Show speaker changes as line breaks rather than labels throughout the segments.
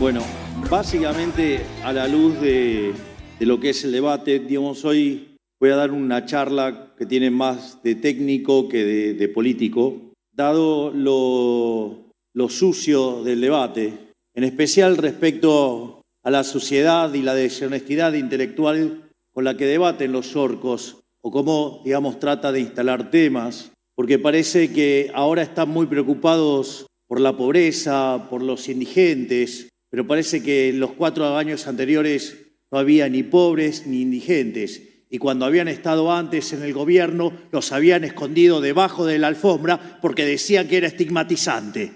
Bueno, básicamente a la luz de lo que es el debate, digamos, hoy voy a dar una charla que tiene más de técnico que de político, dado lo sucio del debate, en especial respecto a la suciedad y la deshonestidad intelectual con la que debaten los orcos o cómo, digamos, trata de instalar temas, porque parece que ahora están muy preocupados por la pobreza, por los indigentes, pero parece que en los 4 años anteriores no había ni pobres ni indigentes. Y cuando habían estado antes en el gobierno, los habían escondido debajo de la alfombra porque decían que era estigmatizante.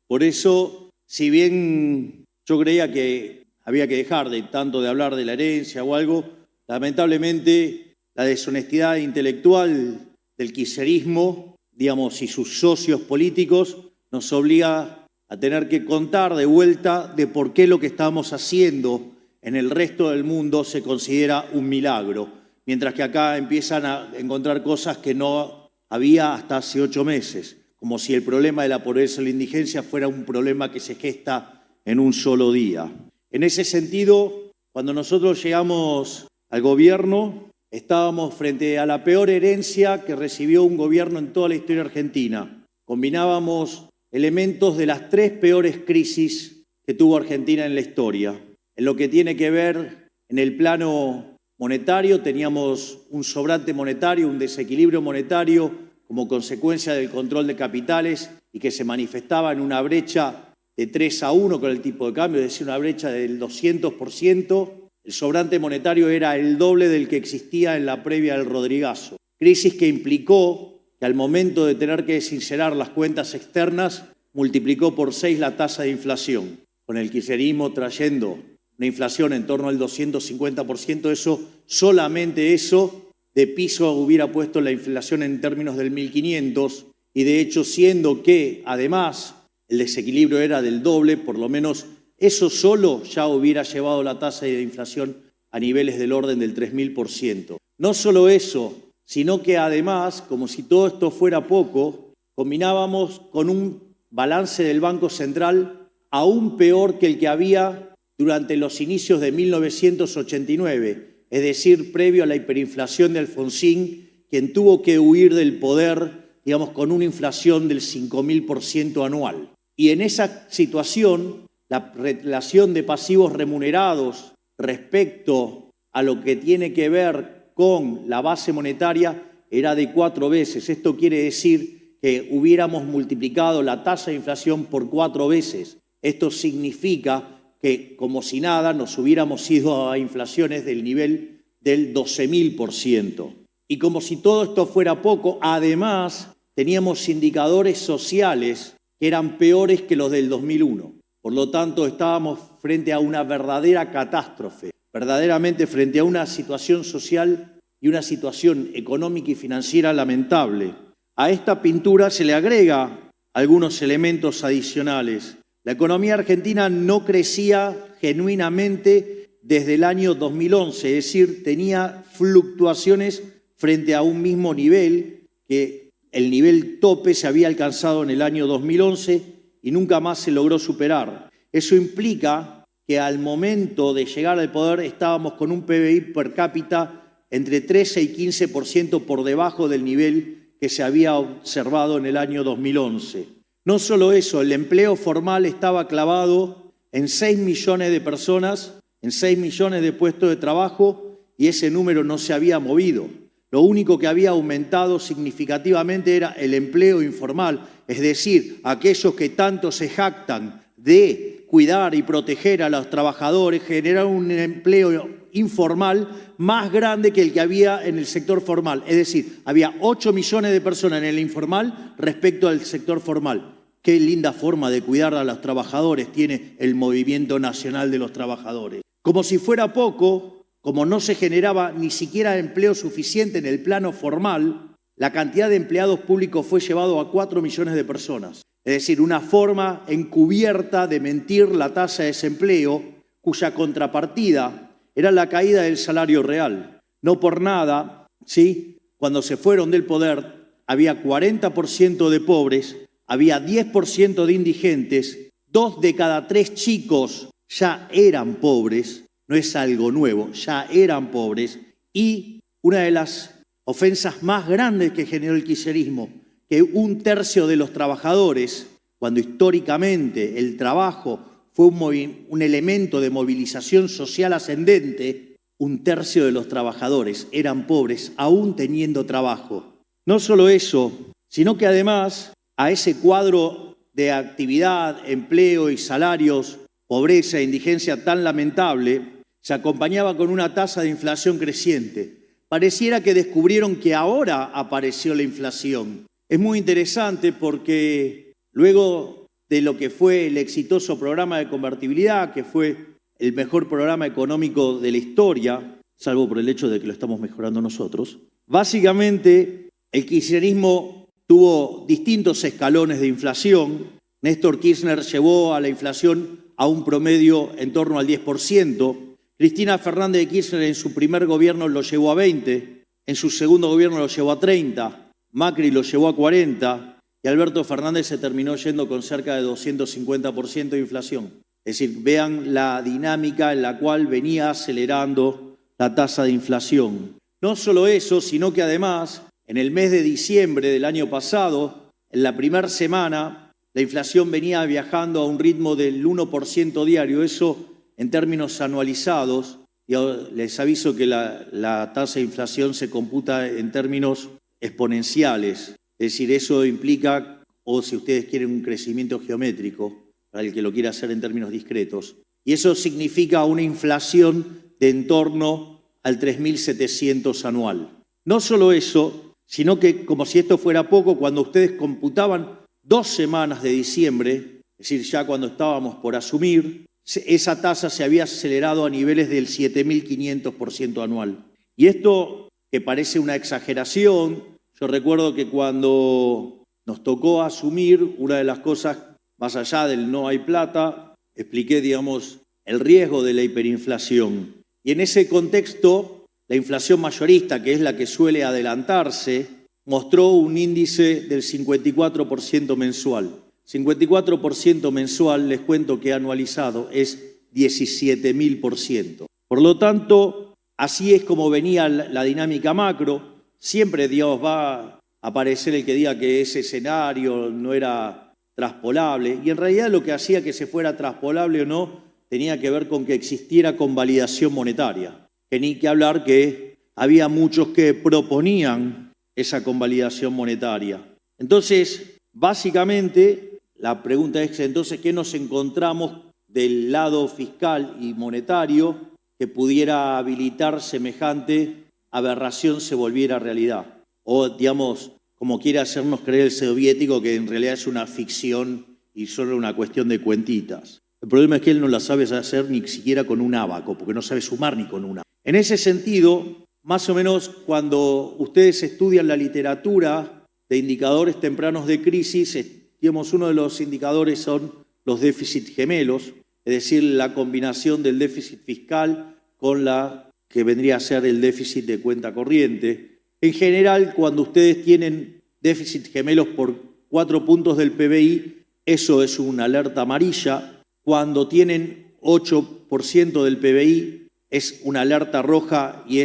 Por eso, si bien yo creía que había que dejar de tanto de hablar de la herencia o algo, lamentablemente la deshonestidad intelectual del kirchnerismo, digamos, y sus socios políticos, nos obliga a tener que contar de vuelta de por qué lo que estamos haciendo en el resto del mundo se considera un milagro, mientras que acá empiezan a encontrar cosas que no había hasta hace 8 meses, como si el problema de la pobreza y la indigencia fuera un problema que se gesta en un solo día. En ese sentido, cuando nosotros llegamos al gobierno, estábamos frente a la peor herencia que recibió un gobierno en toda la historia argentina. Combinábamos elementos de las 3 peores crisis que tuvo Argentina en la historia. En lo que tiene que ver en el plano monetario, teníamos un sobrante monetario, un desequilibrio monetario como consecuencia del control de capitales y que se manifestaba en una brecha de 3-1 con el tipo de cambio, es decir, una brecha del 200%. El sobrante monetario era el doble del que existía en la previa del Rodrigazo. Crisis que implicó que al momento de tener que sincerar las cuentas externas, multiplicó por 6 la tasa de inflación. Con el kirchnerismo trayendo una inflación en torno al 250%, solamente eso de piso hubiera puesto la inflación en términos del 1.500, y de hecho, siendo que además el desequilibrio era del doble, por lo menos eso solo ya hubiera llevado la tasa de inflación a niveles del orden del 3.000%. No solo eso, sino que además, como si todo esto fuera poco, combinábamos con un balance del Banco Central aún peor que el que había durante los inicios de 1989, es decir, previo a la hiperinflación de Alfonsín, quien tuvo que huir del poder, digamos, con una inflación del 5.000% anual. Y en esa situación, la relación de pasivos remunerados respecto a lo que tiene que ver con la base monetaria era de 4 veces. Esto quiere decir que hubiéramos multiplicado la tasa de inflación por 4 veces. Esto significa que, como si nada, nos hubiéramos ido a inflaciones del nivel del 12.000%. Y como si todo esto fuera poco, además teníamos indicadores sociales que eran peores que los del 2001. Por lo tanto, estábamos frente a una verdadera catástrofe, verdaderamente frente a una situación social y una situación económica y financiera lamentable. A esta pintura se le agrega algunos elementos adicionales. La economía argentina no crecía genuinamente desde el año 2011, es decir, tenía fluctuaciones frente a un mismo nivel, que el nivel tope se había alcanzado en el año 2011 y nunca más se logró superar. Eso implica que al momento de llegar al poder estábamos con un PBI per cápita entre 13 y 15% por debajo del nivel que se había observado en el año 2011. No solo eso, el empleo formal estaba clavado en 6 millones de personas, en 6 millones de puestos de trabajo, y ese número no se había movido. Lo único que había aumentado significativamente era el empleo informal, es decir, aquellos que tanto se jactan de cuidar y proteger a los trabajadores, generar un empleo informal más grande que el que había en el sector formal. Es decir, había 8 millones de personas en el informal respecto al sector formal. Qué linda forma de cuidar a los trabajadores tiene el Movimiento Nacional de los Trabajadores. Como si fuera poco, como no se generaba ni siquiera empleo suficiente en el plano formal, la cantidad de empleados públicos fue llevado a 4 millones de personas. Es decir, una forma encubierta de mentir la tasa de desempleo, cuya contrapartida era la caída del salario real. No por nada, ¿sí? Cuando se fueron del poder, había 40% de pobres, había 10% de indigentes, 2 de cada 3 chicos ya eran pobres, no es algo nuevo, ya eran pobres, y una de las ofensas más grandes que generó el kirchnerismo, que 1/3 de los trabajadores, cuando históricamente el trabajo fue un elemento de movilización social ascendente, 1/3 de los trabajadores eran pobres, aún teniendo trabajo. No solo eso, sino que además a ese cuadro de actividad, empleo y salarios, pobreza e indigencia tan lamentable, se acompañaba con una tasa de inflación creciente. Pareciera que descubrieron que ahora apareció la inflación. Es muy interesante porque luego de lo que fue el exitoso programa de convertibilidad, que fue el mejor programa económico de la historia, salvo por el hecho de que lo estamos mejorando nosotros, básicamente el kirchnerismo tuvo distintos escalones de inflación. Néstor Kirchner llevó a la inflación a un promedio en torno al 10%. Cristina Fernández de Kirchner en su primer gobierno lo llevó a 20%, en su segundo gobierno lo llevó a 30%, Macri lo llevó a 40% y Alberto Fernández se terminó yendo con cerca de 250% de inflación. Es decir, vean la dinámica en la cual venía acelerando la tasa de inflación. No solo eso, sino que además, en el mes de diciembre del año pasado, en la primera semana, la inflación venía viajando a un ritmo del 1% diario. Eso, en términos anualizados, les aviso que la tasa de inflación se computa en términos exponenciales. Es decir, eso implica, o si ustedes quieren, un crecimiento geométrico, para el que lo quiera hacer en términos discretos. Y eso significa una inflación de en torno al 3.700 anual. No solo eso, sino que, como si esto fuera poco, cuando ustedes computaban 2 semanas de diciembre, es decir, ya cuando estábamos por asumir, esa tasa se había acelerado a niveles del 7.500% anual. Y esto, que parece una exageración, yo recuerdo que cuando nos tocó asumir, una de las cosas, más allá del no hay plata, expliqué, digamos, el riesgo de la hiperinflación. Y en ese contexto, la inflación mayorista, que es la que suele adelantarse, mostró un índice del 54% mensual. 54% mensual, les cuento que anualizado es 17.000%. Por lo tanto, así es como venía la dinámica macro. Siempre, digamos, va a aparecer el que diga que ese escenario no era traspolable, y en realidad lo que hacía que se fuera traspolable o no tenía que ver con que existiera convalidación monetaria. Que ni que hablar que había muchos que proponían esa convalidación monetaria. Entonces, básicamente, la pregunta es entonces, ¿qué nos encontramos del lado fiscal y monetario que pudiera habilitar semejante aberración se volviera realidad? O, digamos, como quiere hacernos creer el soviético, que en realidad es una ficción y solo una cuestión de cuentitas. El problema es que él no la sabe hacer ni siquiera con un ábaco, porque no sabe sumar ni con una. En ese sentido, más o menos cuando ustedes estudian la literatura de indicadores tempranos de crisis, digamos, uno de los indicadores son los déficits gemelos, es decir, la combinación del déficit fiscal con la que vendría a ser el déficit de cuenta corriente. En general, cuando ustedes tienen déficit gemelos por 4 puntos del PBI, eso es una alerta amarilla. Cuando tienen 8% del PBI, es una alerta roja y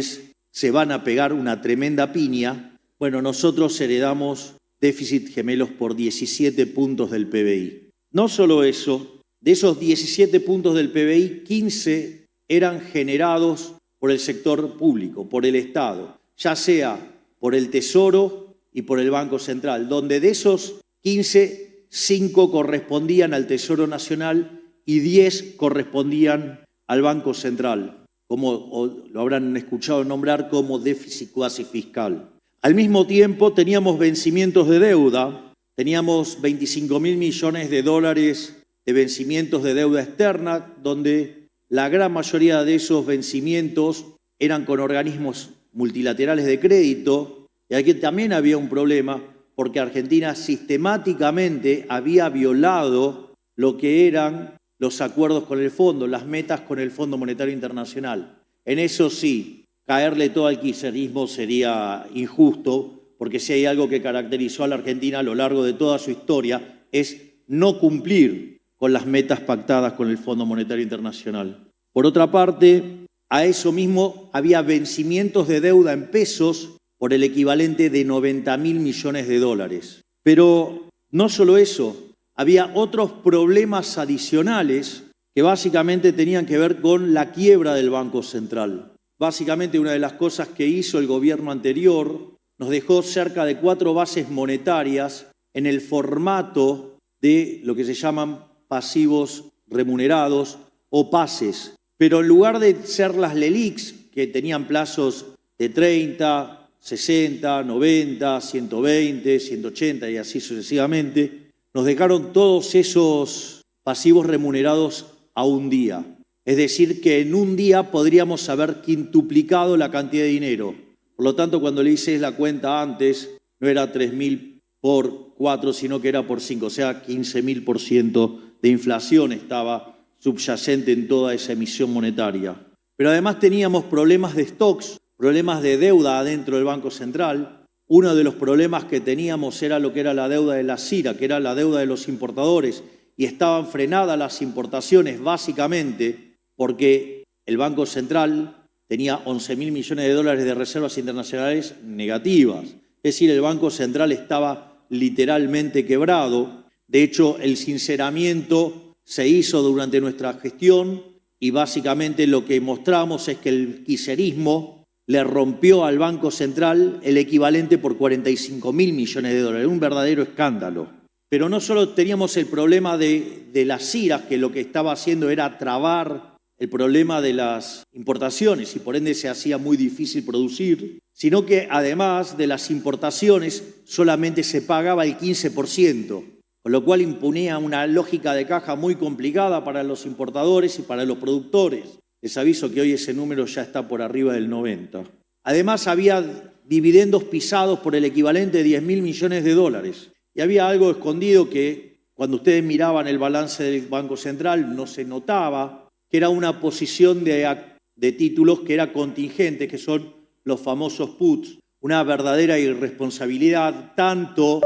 se van a pegar una tremenda piña. Bueno, nosotros heredamos déficit gemelos por 17 puntos del PBI. No solo eso, de esos 17 puntos del PBI, 15 eran generados por el sector público, por el Estado, ya sea por el Tesoro y por el Banco Central, donde de esos 15, 5 correspondían al Tesoro Nacional y 10 correspondían al Banco Central, como lo habrán escuchado nombrar como déficit cuasi fiscal. Al mismo tiempo teníamos vencimientos de deuda, teníamos 25.000 millones de dólares de vencimientos de deuda externa, donde la gran mayoría de esos vencimientos eran con organismos multilaterales de crédito, y aquí también había un problema porque Argentina sistemáticamente había violado lo que eran los acuerdos con el fondo, las metas con el Fondo Monetario Internacional. En eso sí, caerle todo al kirchnerismo sería injusto, porque si hay algo que caracterizó a la Argentina a lo largo de toda su historia, es no cumplir con las metas pactadas con el Fondo Monetario Internacional. Por otra parte, a eso mismo había vencimientos de deuda en pesos por el equivalente de 90.000 millones de dólares. Pero no solo eso, había otros problemas adicionales que básicamente tenían que ver con la quiebra del Banco Central. Básicamente una de las cosas que hizo el gobierno anterior nos dejó cerca de 4 bases monetarias en el formato de lo que se llaman pasivos remunerados o PASES. Pero en lugar de ser las LELIQs, que tenían plazos de 30, 60, 90, 120, 180 y así sucesivamente, nos dejaron todos esos pasivos remunerados a un día. Es decir, que en un día podríamos haber quintuplicado la cantidad de dinero. Por lo tanto, cuando le hice la cuenta antes, no era 3.000 por 4, sino que era por 5, o sea, 15.000% de inflación estaba subyacente en toda esa emisión monetaria. Pero además teníamos problemas de stocks, problemas de deuda adentro del Banco Central. Uno de los problemas que teníamos era lo que era la deuda de la CIRA, que era la deuda de los importadores, y estaban frenadas las importaciones básicamente porque el Banco Central tenía 11.000 millones de dólares de reservas internacionales negativas. Es decir, el Banco Central estaba literalmente quebrado. De hecho, el sinceramiento se hizo durante nuestra gestión y básicamente lo que mostramos es que el kirchnerismo le rompió al Banco Central el equivalente por 45.000 millones de dólares, un verdadero escándalo. Pero no solo teníamos el problema de las CIRAs, que lo que estaba haciendo era trabar el problema de las importaciones y por ende se hacía muy difícil producir, sino que además de las importaciones solamente se pagaba el 15%, con lo cual imponía una lógica de caja muy complicada para los importadores y para los productores. Les aviso que hoy ese número ya está por arriba del 90. Además había dividendos pisados por el equivalente de 10.000 millones de dólares. Y había algo escondido que cuando ustedes miraban el balance del Banco Central no se notaba, que era una posición de títulos que era contingente, que son los famosos puts, una verdadera irresponsabilidad tanto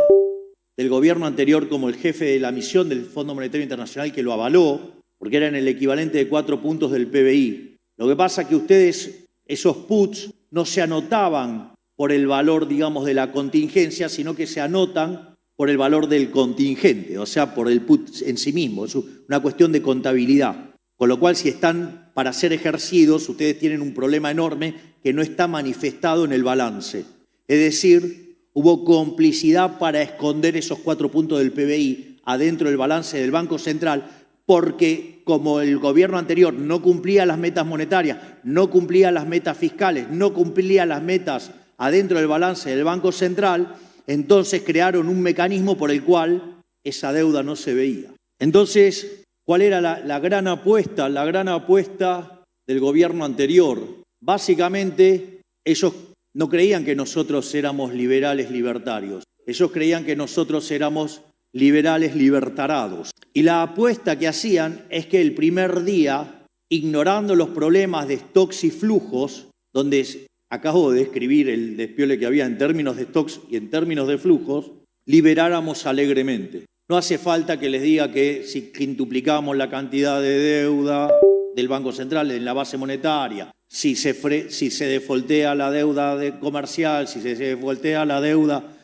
del gobierno anterior como el jefe de la misión del Fondo Monetario Internacional que lo avaló, porque eran el equivalente de 4 puntos del PBI. Lo que pasa es que ustedes, esos puts, no se anotaban por el valor, digamos, de la contingencia, sino que se anotan por el valor del contingente, o sea, por el put en sí mismo. Es una cuestión de contabilidad. Con lo cual, si están para ser ejercidos, ustedes tienen un problema enorme que no está manifestado en el balance. Es decir, hubo complicidad para esconder esos 4 puntos del PBI adentro del balance del Banco Central, porque como el gobierno anterior no cumplía las metas monetarias, no cumplía las metas fiscales, no cumplía las metas adentro del balance del Banco Central, entonces crearon un mecanismo por el cual esa deuda no se veía. Entonces, ¿cuál era la gran apuesta? La gran apuesta del gobierno anterior. Básicamente, ellos no creían que nosotros éramos liberales libertarios. Ellos creían que nosotros éramos liberales libertarados. Y la apuesta que hacían es que el primer día, ignorando los problemas de stocks y flujos, donde acabo de describir el despiole que había en términos de stocks y en términos de flujos, liberáramos alegremente. No hace falta que les diga que si quintuplicamos la cantidad de deuda del Banco Central en la base monetaria, si se defoltea la deuda comercial, si se defoltea la deuda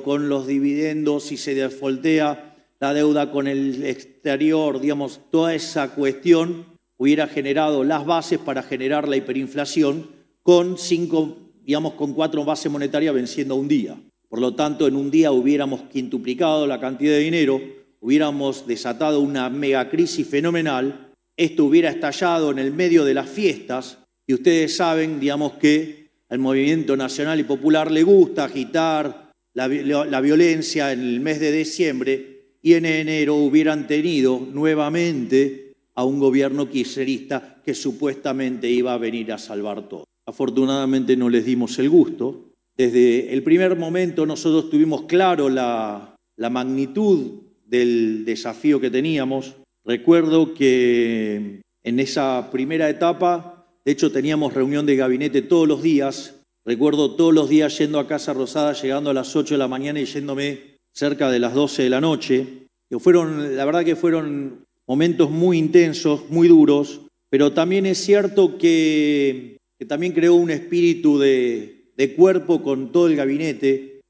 con los dividendos, si se defoltea la deuda con el exterior, digamos, toda esa cuestión hubiera generado las bases para generar la hiperinflación con 4 bases monetarias venciendo un día. Por lo tanto, en un día hubiéramos quintuplicado la cantidad de dinero, hubiéramos desatado una megacrisis fenomenal, esto hubiera estallado en el medio de las fiestas y ustedes saben, digamos, que al movimiento nacional y popular le gusta agitar la violencia en el mes de diciembre y en enero hubieran tenido nuevamente a un gobierno kirchnerista que supuestamente iba a venir a salvar todo. Afortunadamente no les dimos el gusto. Desde el primer momento nosotros tuvimos claro la magnitud del desafío que teníamos. Recuerdo que en esa primera etapa, de hecho teníamos reunión de gabinete todos los días. Recuerdo todos los días yendo a Casa Rosada, llegando a las 8 de la mañana y yéndome cerca de las 12 de la noche. La verdad que fueron momentos muy intensos, muy duros, pero también es cierto que también creó un espíritu de cuerpo con todo el gabinete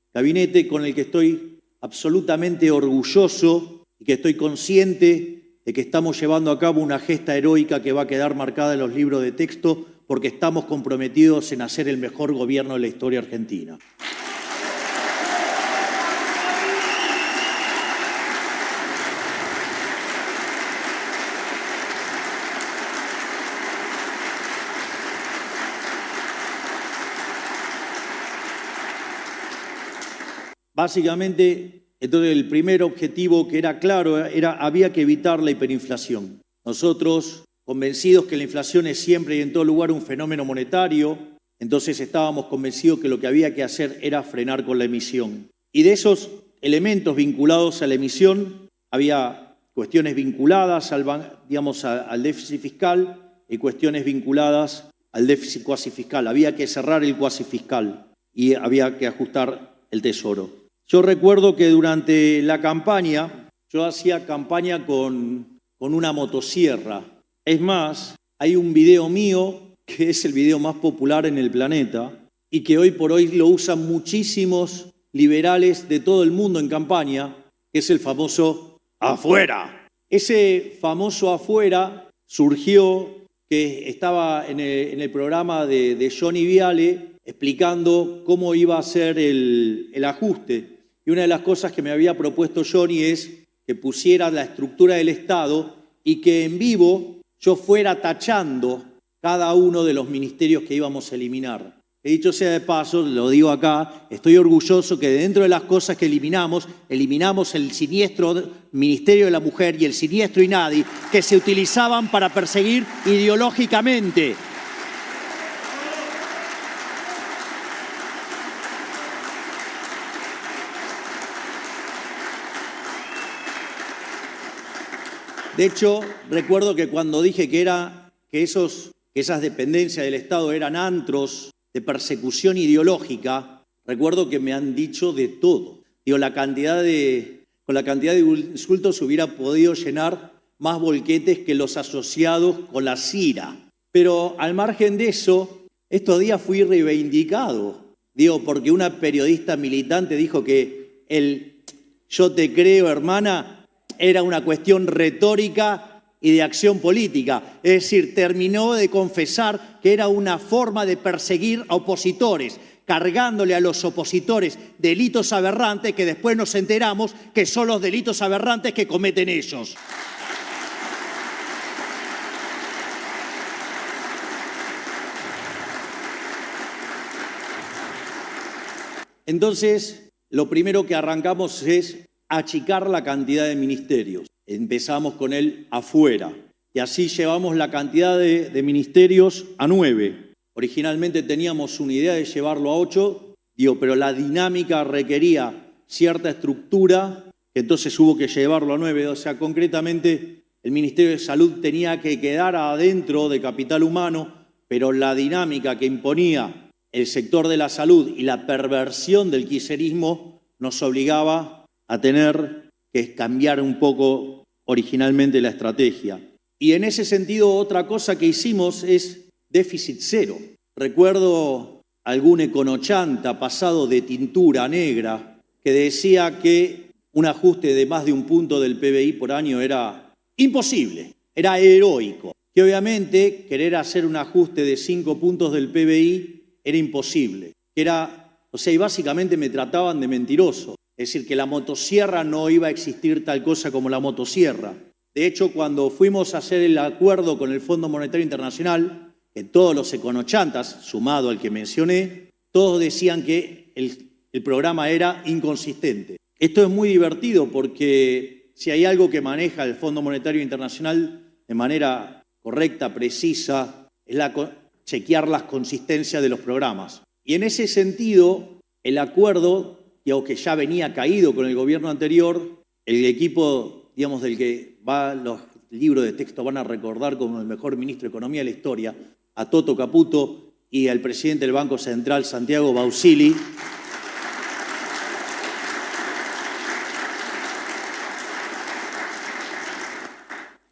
con el que estoy absolutamente orgulloso y que estoy consciente de que estamos llevando a cabo una gesta heroica que va a quedar marcada en los libros de texto porque estamos comprometidos en hacer el mejor gobierno de la historia argentina. Básicamente, entonces el primer objetivo que era claro había que evitar la hiperinflación. Nosotros, convencidos que la inflación es siempre y en todo lugar un fenómeno monetario, entonces estábamos convencidos que lo que había que hacer era frenar con la emisión. Y de esos elementos vinculados a la emisión, había cuestiones vinculadas al déficit fiscal y cuestiones vinculadas al déficit cuasi fiscal. Había que cerrar el cuasi fiscal y había que ajustar el tesoro. Yo recuerdo que durante la campaña, yo hacía campaña con una motosierra. Es más, hay un video mío que es el video más popular en el planeta y que hoy por hoy lo usan muchísimos liberales de todo el mundo en campaña, que es el famoso afuera. Ese famoso afuera surgió que estaba en el programa de Johnny Viale explicando cómo iba a ser el ajuste. Y una de las cosas que me había propuesto Johnny es que pusiera la estructura del Estado y que en vivo yo fuera tachando cada uno de los ministerios que íbamos a eliminar. Que dicho sea de paso, lo digo acá, estoy orgulloso que dentro de las cosas que eliminamos el siniestro Ministerio de la Mujer y el siniestro INADI, que se utilizaban para perseguir ideológicamente. De hecho, recuerdo que cuando dije que esas dependencias del Estado eran antros de persecución ideológica, recuerdo que me han dicho de todo. Digo, con la cantidad de insultos se hubiera podido llenar más bolquetes que los asociados con la CIRA. Pero al margen de eso, estos días fui reivindicado. Digo, porque una periodista militante dijo que el "yo te creo, hermana", era una cuestión retórica y de acción política. Es decir, terminó de confesar que era una forma de perseguir a opositores, cargándole a los opositores delitos aberrantes que después nos enteramos que son los delitos aberrantes que cometen ellos. Entonces, lo primero que arrancamos es achicar la cantidad de ministerios. Empezamos con el afuera y así llevamos la cantidad de ministerios a 9. Originalmente teníamos una idea de llevarlo a 8, pero la dinámica requería cierta estructura, que entonces hubo que llevarlo a 9. O sea, concretamente el Ministerio de Salud tenía que quedar adentro de Capital Humano, pero la dinámica que imponía el sector de la salud y la perversión del kirchnerismo nos obligaba a tener que cambiar un poco originalmente la estrategia. Y en ese sentido, otra cosa que hicimos es déficit cero. Recuerdo algún econochanta pasado de tintura negra que decía que un ajuste de más de 1 punto del PBI por año era imposible, era heroico. Que obviamente querer hacer un ajuste de 5 puntos del PBI era imposible. Y básicamente me trataban de mentiroso. Es decir, que la motosierra no iba a existir tal cosa como la motosierra. De hecho, cuando fuimos a hacer el acuerdo con el Fondo Monetario Internacional, que todos los econochantas, sumado al que mencioné, todos decían que el programa era inconsistente. Esto es muy divertido porque si hay algo que maneja el Fondo Monetario Internacional de manera correcta, precisa, es chequear las consistencias de los programas. Y en ese sentido, el acuerdo, que ya venía caído con el gobierno anterior, el equipo, del que los libros de texto van a recordar como el mejor ministro de Economía de la historia, a Toto Caputo y al presidente del Banco Central, Santiago Bausili.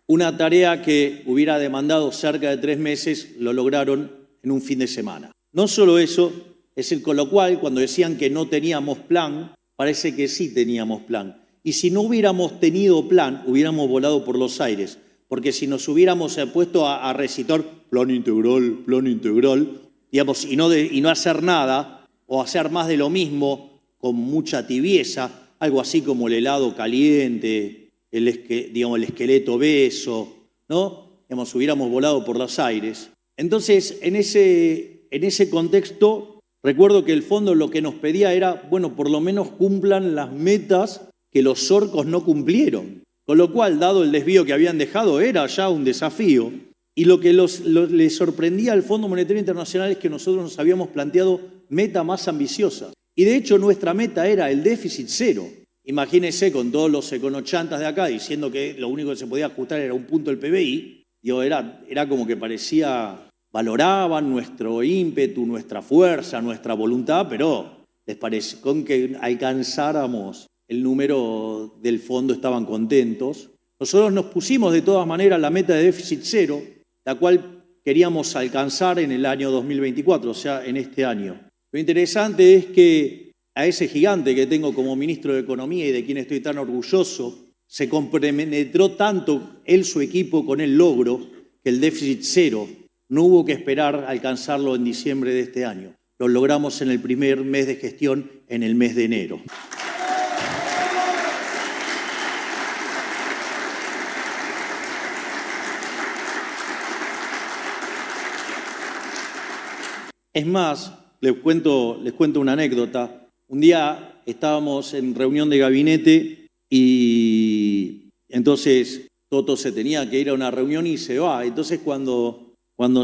Una tarea que hubiera demandado cerca de 3 meses, lo lograron en un fin de semana. No solo eso, es el con lo cual, cuando decían que no teníamos plan, parece que sí teníamos plan. Y si no hubiéramos tenido plan, hubiéramos volado por los aires. Porque si nos hubiéramos puesto a recitar plan integral, digamos, y no hacer nada, o hacer más de lo mismo con mucha tibieza, algo así como el helado caliente, el esqueleto obeso, ¿no? Digamos, hubiéramos volado por los aires. Entonces, en ese contexto, recuerdo que el fondo lo que nos pedía era, bueno, por lo menos cumplan las metas que los orcos no cumplieron. Con lo cual, dado el desvío que habían dejado, era ya un desafío. Y lo que les sorprendía al Fondo Monetario Internacional es que nosotros nos habíamos planteado metas más ambiciosas. Y de hecho, nuestra meta era el déficit cero. Imagínense con todos los econochantas de acá diciendo que lo único que se podía ajustar era un punto del PBI. Era como que parecía, valoraban nuestro ímpetu, nuestra fuerza, nuestra voluntad, pero les pareció con que alcanzáramos el número del fondo estaban contentos. Nosotros nos pusimos de todas maneras la meta de déficit cero, la cual queríamos alcanzar en el año 2024, o sea, en este año. Lo interesante es que a ese gigante que tengo como ministro de Economía y de quien estoy tan orgulloso, se compenetró tanto él, su equipo, con el logro, que el déficit cero no hubo que esperar a alcanzarlo en diciembre de este año. Lo logramos en el primer mes de gestión, en el mes de enero. Es más, les cuento una anécdota. Un día estábamos en reunión de gabinete y entonces Toto se tenía que ir a una reunión y se va. Entonces cuando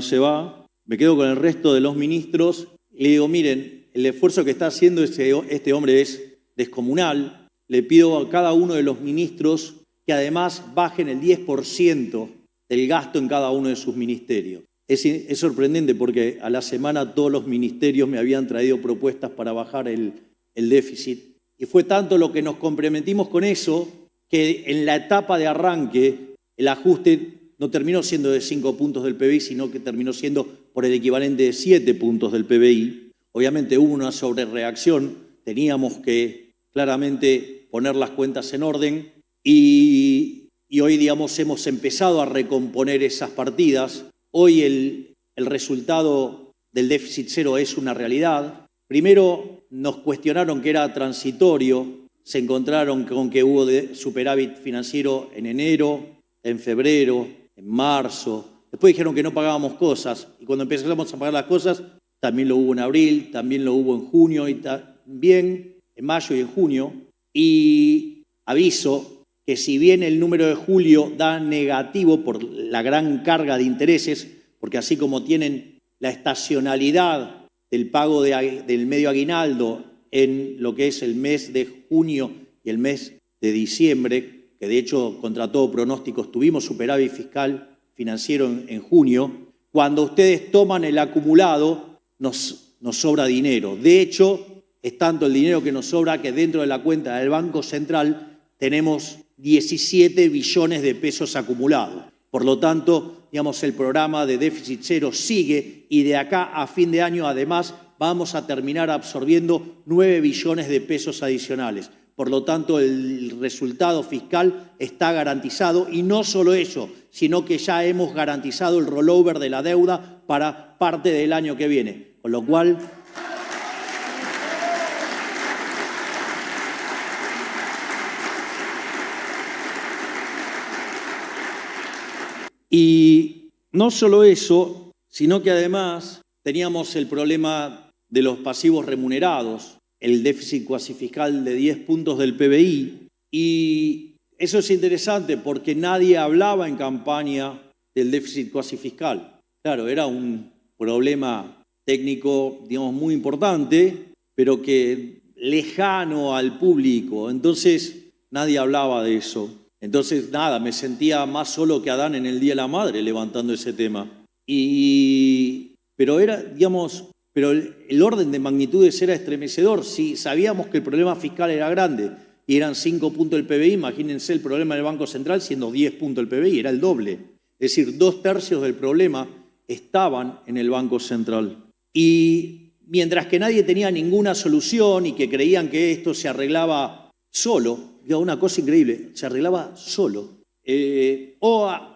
se va, me quedo con el resto de los ministros y le digo, miren, el esfuerzo que está haciendo este hombre es descomunal. Le pido a cada uno de los ministros que además bajen el 10% del gasto en cada uno de sus ministerios. Es sorprendente porque a la semana todos los ministerios me habían traído propuestas para bajar el déficit. Y fue tanto lo que nos comprometimos con eso que en la etapa de arranque el ajuste no terminó siendo de 5 puntos del PBI, sino que terminó siendo por el equivalente de 7 puntos del PBI. Obviamente hubo una sobrereacción, teníamos que claramente poner las cuentas en orden y hoy, digamos, hemos empezado a recomponer esas partidas. Hoy el resultado del déficit cero es una realidad. Primero nos cuestionaron que era transitorio, se encontraron con que hubo superávit financiero en enero, en febrero, en marzo. Después dijeron que no pagábamos cosas y cuando empezamos a pagar las cosas también lo hubo en abril, también lo hubo en junio y también en mayo y en junio. Y aviso que si bien el número de julio da negativo por la gran carga de intereses, porque así como tienen la estacionalidad del pago del medio aguinaldo en lo que es el mes de junio y el mes de diciembre, que de hecho contra todo pronóstico tuvimos superávit fiscal financiero en junio, cuando ustedes toman el acumulado nos sobra dinero. De hecho, es tanto el dinero que nos sobra que dentro de la cuenta del Banco Central tenemos 17 billones de pesos acumulados. Por lo tanto, digamos, el programa de déficit cero sigue y de acá a fin de año, además, vamos a terminar absorbiendo 9 billones de pesos adicionales. Por lo tanto, el resultado fiscal está garantizado y no solo eso, sino que ya hemos garantizado el rollover de la deuda para parte del año que viene. Con lo cual, y no solo eso, sino que además teníamos el problema de los pasivos remunerados, el déficit cuasi fiscal de 10 puntos del PBI, y eso es interesante porque nadie hablaba en campaña del déficit cuasi fiscal. Claro, era un problema técnico, digamos, muy importante, pero que lejano al público, entonces nadie hablaba de eso. Entonces, nada, me sentía más solo que Adán en el Día de la Madre levantando ese tema. Pero era, digamos, pero el orden de magnitudes era estremecedor. Sí, sabíamos que el problema fiscal era grande, y eran 5 puntos del PBI, imagínense el problema del Banco Central siendo 10 puntos del PBI, era el doble. Es decir, 2/3 del problema estaban en el Banco Central. Y mientras que nadie tenía ninguna solución y que creían que esto se arreglaba solo, digo, una cosa increíble, se arreglaba solo.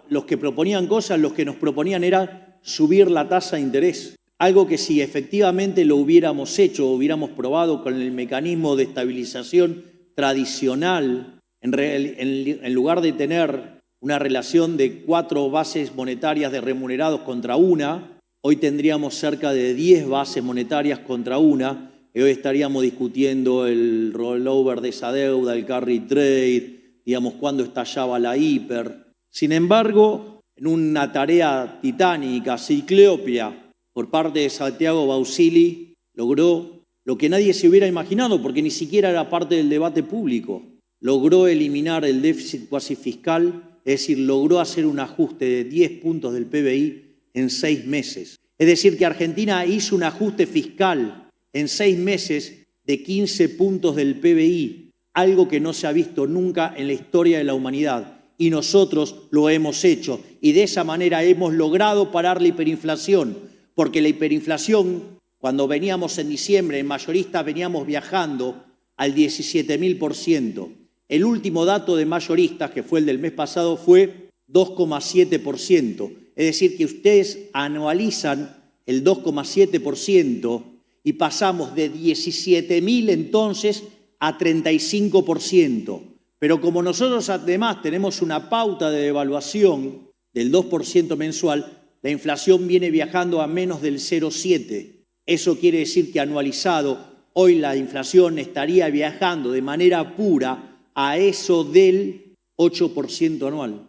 Los que proponían cosas, los que nos proponían era subir la tasa de interés. Algo que si efectivamente lo hubiéramos hecho, hubiéramos probado con el mecanismo de estabilización tradicional, en lugar de tener una relación de 4 bases monetarias de remunerados contra una, hoy tendríamos cerca de 10 bases monetarias contra una, y hoy estaríamos discutiendo el rollover de esa deuda, el carry trade, digamos, cuándo estallaba la hiper. Sin embargo, en una tarea titánica, ciclópea, por parte de Santiago Bausili, logró lo que nadie se hubiera imaginado, porque ni siquiera era parte del debate público. Logró eliminar el déficit cuasi fiscal, es decir, logró hacer un ajuste de 10 puntos del PBI en 6 meses. Es decir, que Argentina hizo un ajuste fiscal en 6 meses de 15 puntos del PBI, algo que no se ha visto nunca en la historia de la humanidad. Y nosotros lo hemos hecho. Y de esa manera hemos logrado parar la hiperinflación, porque la hiperinflación, cuando veníamos en diciembre, en mayoristas veníamos viajando al 17.000%. El último dato de mayoristas, que fue el del mes pasado, fue 2,7%. Es decir, que ustedes anualizan el 2,7% y pasamos de 17.000 entonces a 35%. Pero como nosotros además tenemos una pauta de devaluación del 2% mensual, la inflación viene viajando a menos del 0,7%. Eso quiere decir que anualizado, hoy la inflación estaría viajando de manera pura a eso del 8% anual.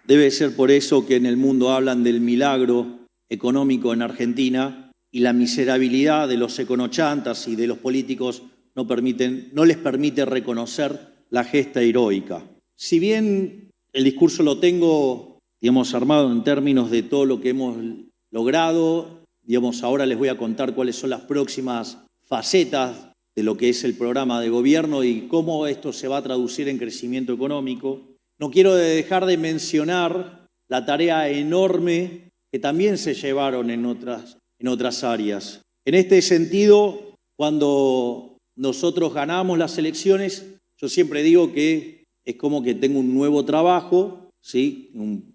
Debe ser por eso que en el mundo hablan del milagro económico en Argentina y la miserabilidad de los econochantas y de los políticos no les permite reconocer la gesta heroica. Si bien el discurso lo tengo, digamos, armado en términos de todo lo que hemos logrado, digamos, ahora les voy a contar cuáles son las próximas facetas de lo que es el programa de gobierno y cómo esto se va a traducir en crecimiento económico. No quiero dejar de mencionar la tarea enorme que también se llevaron en otras áreas. En este sentido, cuando nosotros ganamos las elecciones, yo siempre digo que es como que tengo un nuevo trabajo, ¿sí?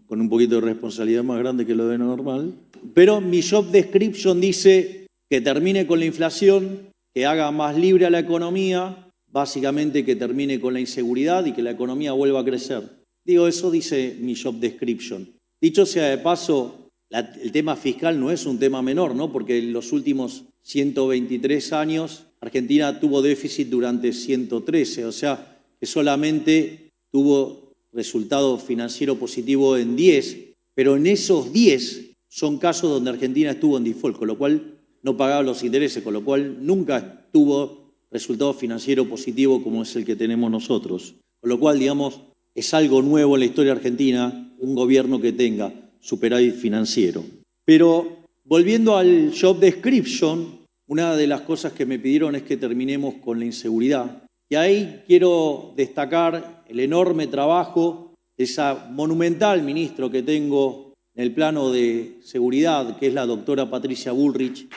Con un poquito de responsabilidad más grande que lo de normal, pero mi job description dice que termine con la inflación, que haga más libre a la economía, básicamente que termine con la inseguridad y que la economía vuelva a crecer. Digo, eso dice mi job description. Dicho sea de paso, el tema fiscal no es un tema menor, ¿no? Porque en los últimos 123 años Argentina tuvo déficit durante 113, o sea, que solamente tuvo resultado financiero positivo en 10, pero en esos 10 son casos donde Argentina estuvo en default, con lo cual no pagaba los intereses, con lo cual nunca tuvo resultado financiero positivo como es el que tenemos nosotros. Con lo cual, digamos, es algo nuevo en la historia argentina, un gobierno que tenga superávit financiero. Pero volviendo al job description, una de las cosas que me pidieron es que terminemos con la inseguridad. Y ahí quiero destacar el enorme trabajo de esa monumental ministro que tengo en el plano de seguridad, que es la doctora Patricia Bullrich.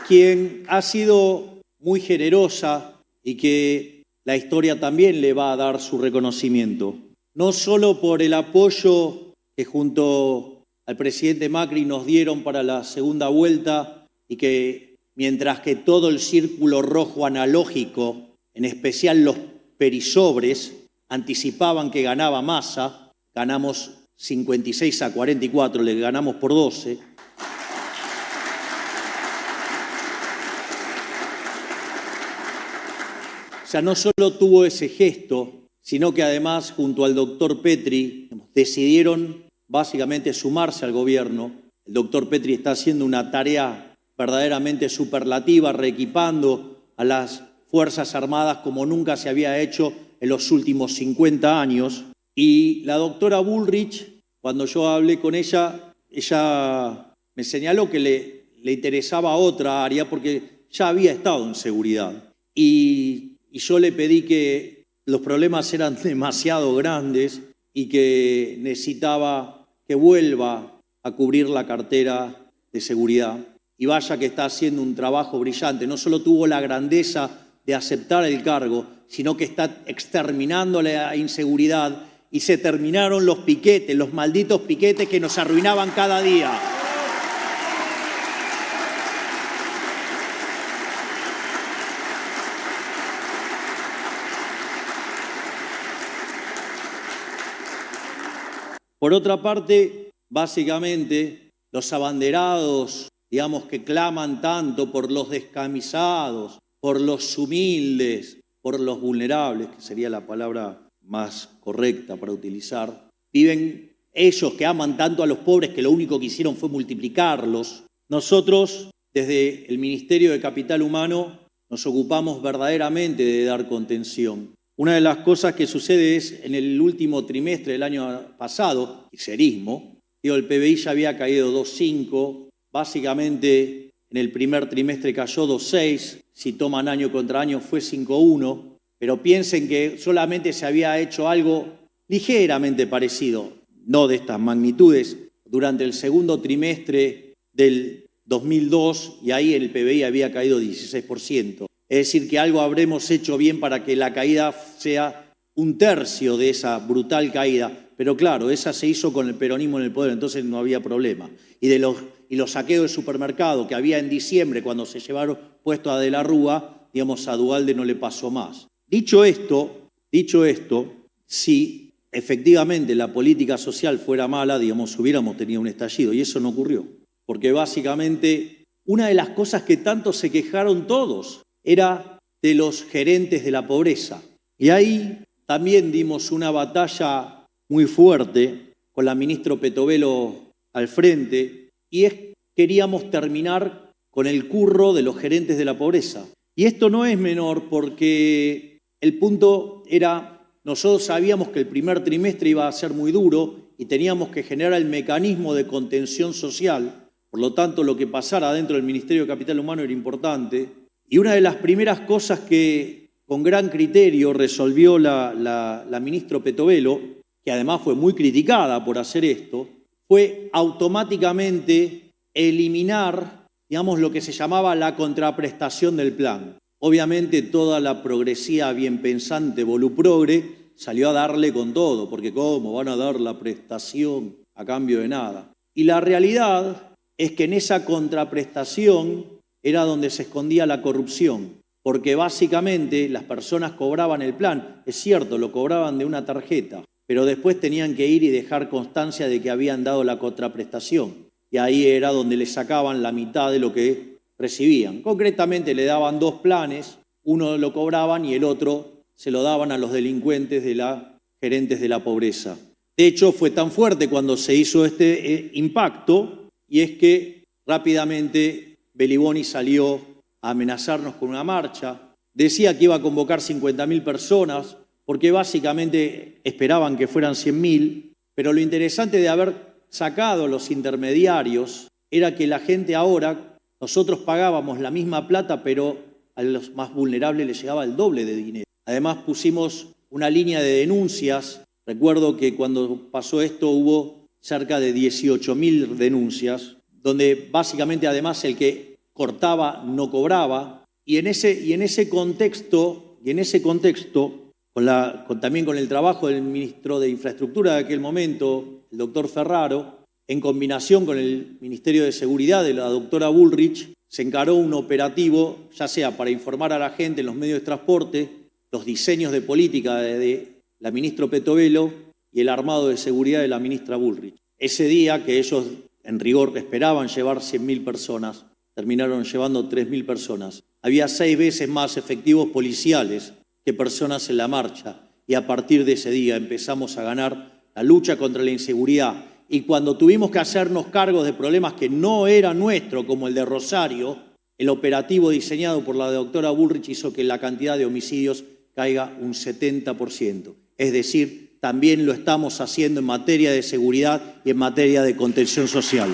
Quien ha sido muy generosa y que la historia también le va a dar su reconocimiento, no solo por el apoyo que junto al presidente Macri nos dieron para la segunda vuelta y que mientras que todo el círculo rojo analógico, en especial los perisobres, anticipaban que ganaba Massa, ganamos 56-44, le ganamos por 12. O sea, no solo tuvo ese gesto, sino que además, junto al doctor Petri, decidieron básicamente sumarse al gobierno. El doctor Petri está haciendo una tarea verdaderamente superlativa, reequipando a las Fuerzas Armadas como nunca se había hecho en los últimos 50 años. Y la doctora Bullrich, cuando yo hablé con ella me señaló que le interesaba otra área porque ya había estado en seguridad. Y yo le pedí que los problemas eran demasiado grandes y que necesitaba que vuelva a cubrir la cartera de seguridad. Y vaya que está haciendo un trabajo brillante. No solo tuvo la grandeza de aceptar el cargo, sino que está exterminando la inseguridad y se terminaron los piquetes, los malditos piquetes que nos arruinaban cada día. Por otra parte, básicamente, los abanderados, digamos, que claman tanto por los descamisados, por los humildes, por los vulnerables, que sería la palabra más correcta para utilizar, viven ellos que aman tanto a los pobres que lo único que hicieron fue multiplicarlos. Nosotros, desde el Ministerio de Capital Humano, nos ocupamos verdaderamente de dar contención. Una de las cosas que sucede es, en el último trimestre del año pasado, el PBI ya había caído 2,5, básicamente en el primer trimestre cayó 2,6, si toman año contra año fue 5,1, pero piensen que solamente se había hecho algo ligeramente parecido, no de estas magnitudes, durante el segundo trimestre del 2002, y ahí el PBI había caído 16%. Es decir, que algo habremos hecho bien para que la caída sea un tercio de esa brutal caída. Pero claro, esa se hizo con el peronismo en el poder, entonces no había problema. Y los saqueos de supermercado que había en diciembre, cuando se llevaron puesto a De la Rúa, digamos, a Duhalde no le pasó más. Dicho esto, si efectivamente la política social fuera mala, digamos, hubiéramos tenido un estallido, y eso no ocurrió. Porque básicamente una de las cosas que tanto se quejaron todos era de los gerentes de la pobreza. Y ahí también dimos una batalla muy fuerte con la ministra Petovelo al frente, y queríamos terminar con el curro de los gerentes de la pobreza. Y esto no es menor porque el punto era, nosotros sabíamos que el primer trimestre iba a ser muy duro y teníamos que generar el mecanismo de contención social. Por lo tanto, lo que pasara dentro del Ministerio de Capital Humano era importante. Y una de las primeras cosas que con gran criterio resolvió la ministra Petovelo, que además fue muy criticada por hacer esto, fue automáticamente eliminar, digamos, lo que se llamaba la contraprestación del plan. Obviamente toda la progresía bien pensante voluprogre salió a darle con todo, porque ¿cómo van a dar la prestación a cambio de nada? Y la realidad es que en esa contraprestación era donde se escondía la corrupción, porque básicamente las personas cobraban el plan, es cierto, lo cobraban de una tarjeta, pero después tenían que ir y dejar constancia de que habían dado la contraprestación, y ahí era donde le sacaban la mitad de lo que recibían. Concretamente le daban 2 planes, uno lo cobraban y el otro se lo daban a los delincuentes de los gerentes de la pobreza. De hecho, fue tan fuerte cuando se hizo este impacto, y es que rápidamente Beliboni salió a amenazarnos con una marcha, decía que iba a convocar 50.000 personas, porque básicamente esperaban que fueran 100.000, pero lo interesante de haber sacado los intermediarios era que la gente ahora, nosotros pagábamos la misma plata, pero a los más vulnerables les llegaba el doble de dinero. Además pusimos una línea de denuncias. Recuerdo que cuando pasó esto hubo cerca de 18.000 denuncias, donde básicamente además el que cortaba no cobraba, y en ese contexto, también con el trabajo del ministro de Infraestructura de aquel momento, el doctor Ferraro, en combinación con el Ministerio de Seguridad de la doctora Bullrich, se encaró un operativo, ya sea para informar a la gente en los medios de transporte, los diseños de política de la ministra Petovelo y el armado de seguridad de la ministra Bullrich. Ese día, que ellos en rigor esperaban llevar 100.000 personas, terminaron llevando 3.000 personas. Había 6 veces más efectivos policiales que personas en la marcha, y a partir de ese día empezamos a ganar la lucha contra la inseguridad. Y cuando tuvimos que hacernos cargo de problemas que no eran nuestros, como el de Rosario, el operativo diseñado por la doctora Bullrich hizo que la cantidad de homicidios caiga un 70%. Es decir, también lo estamos haciendo en materia de seguridad y en materia de contención social.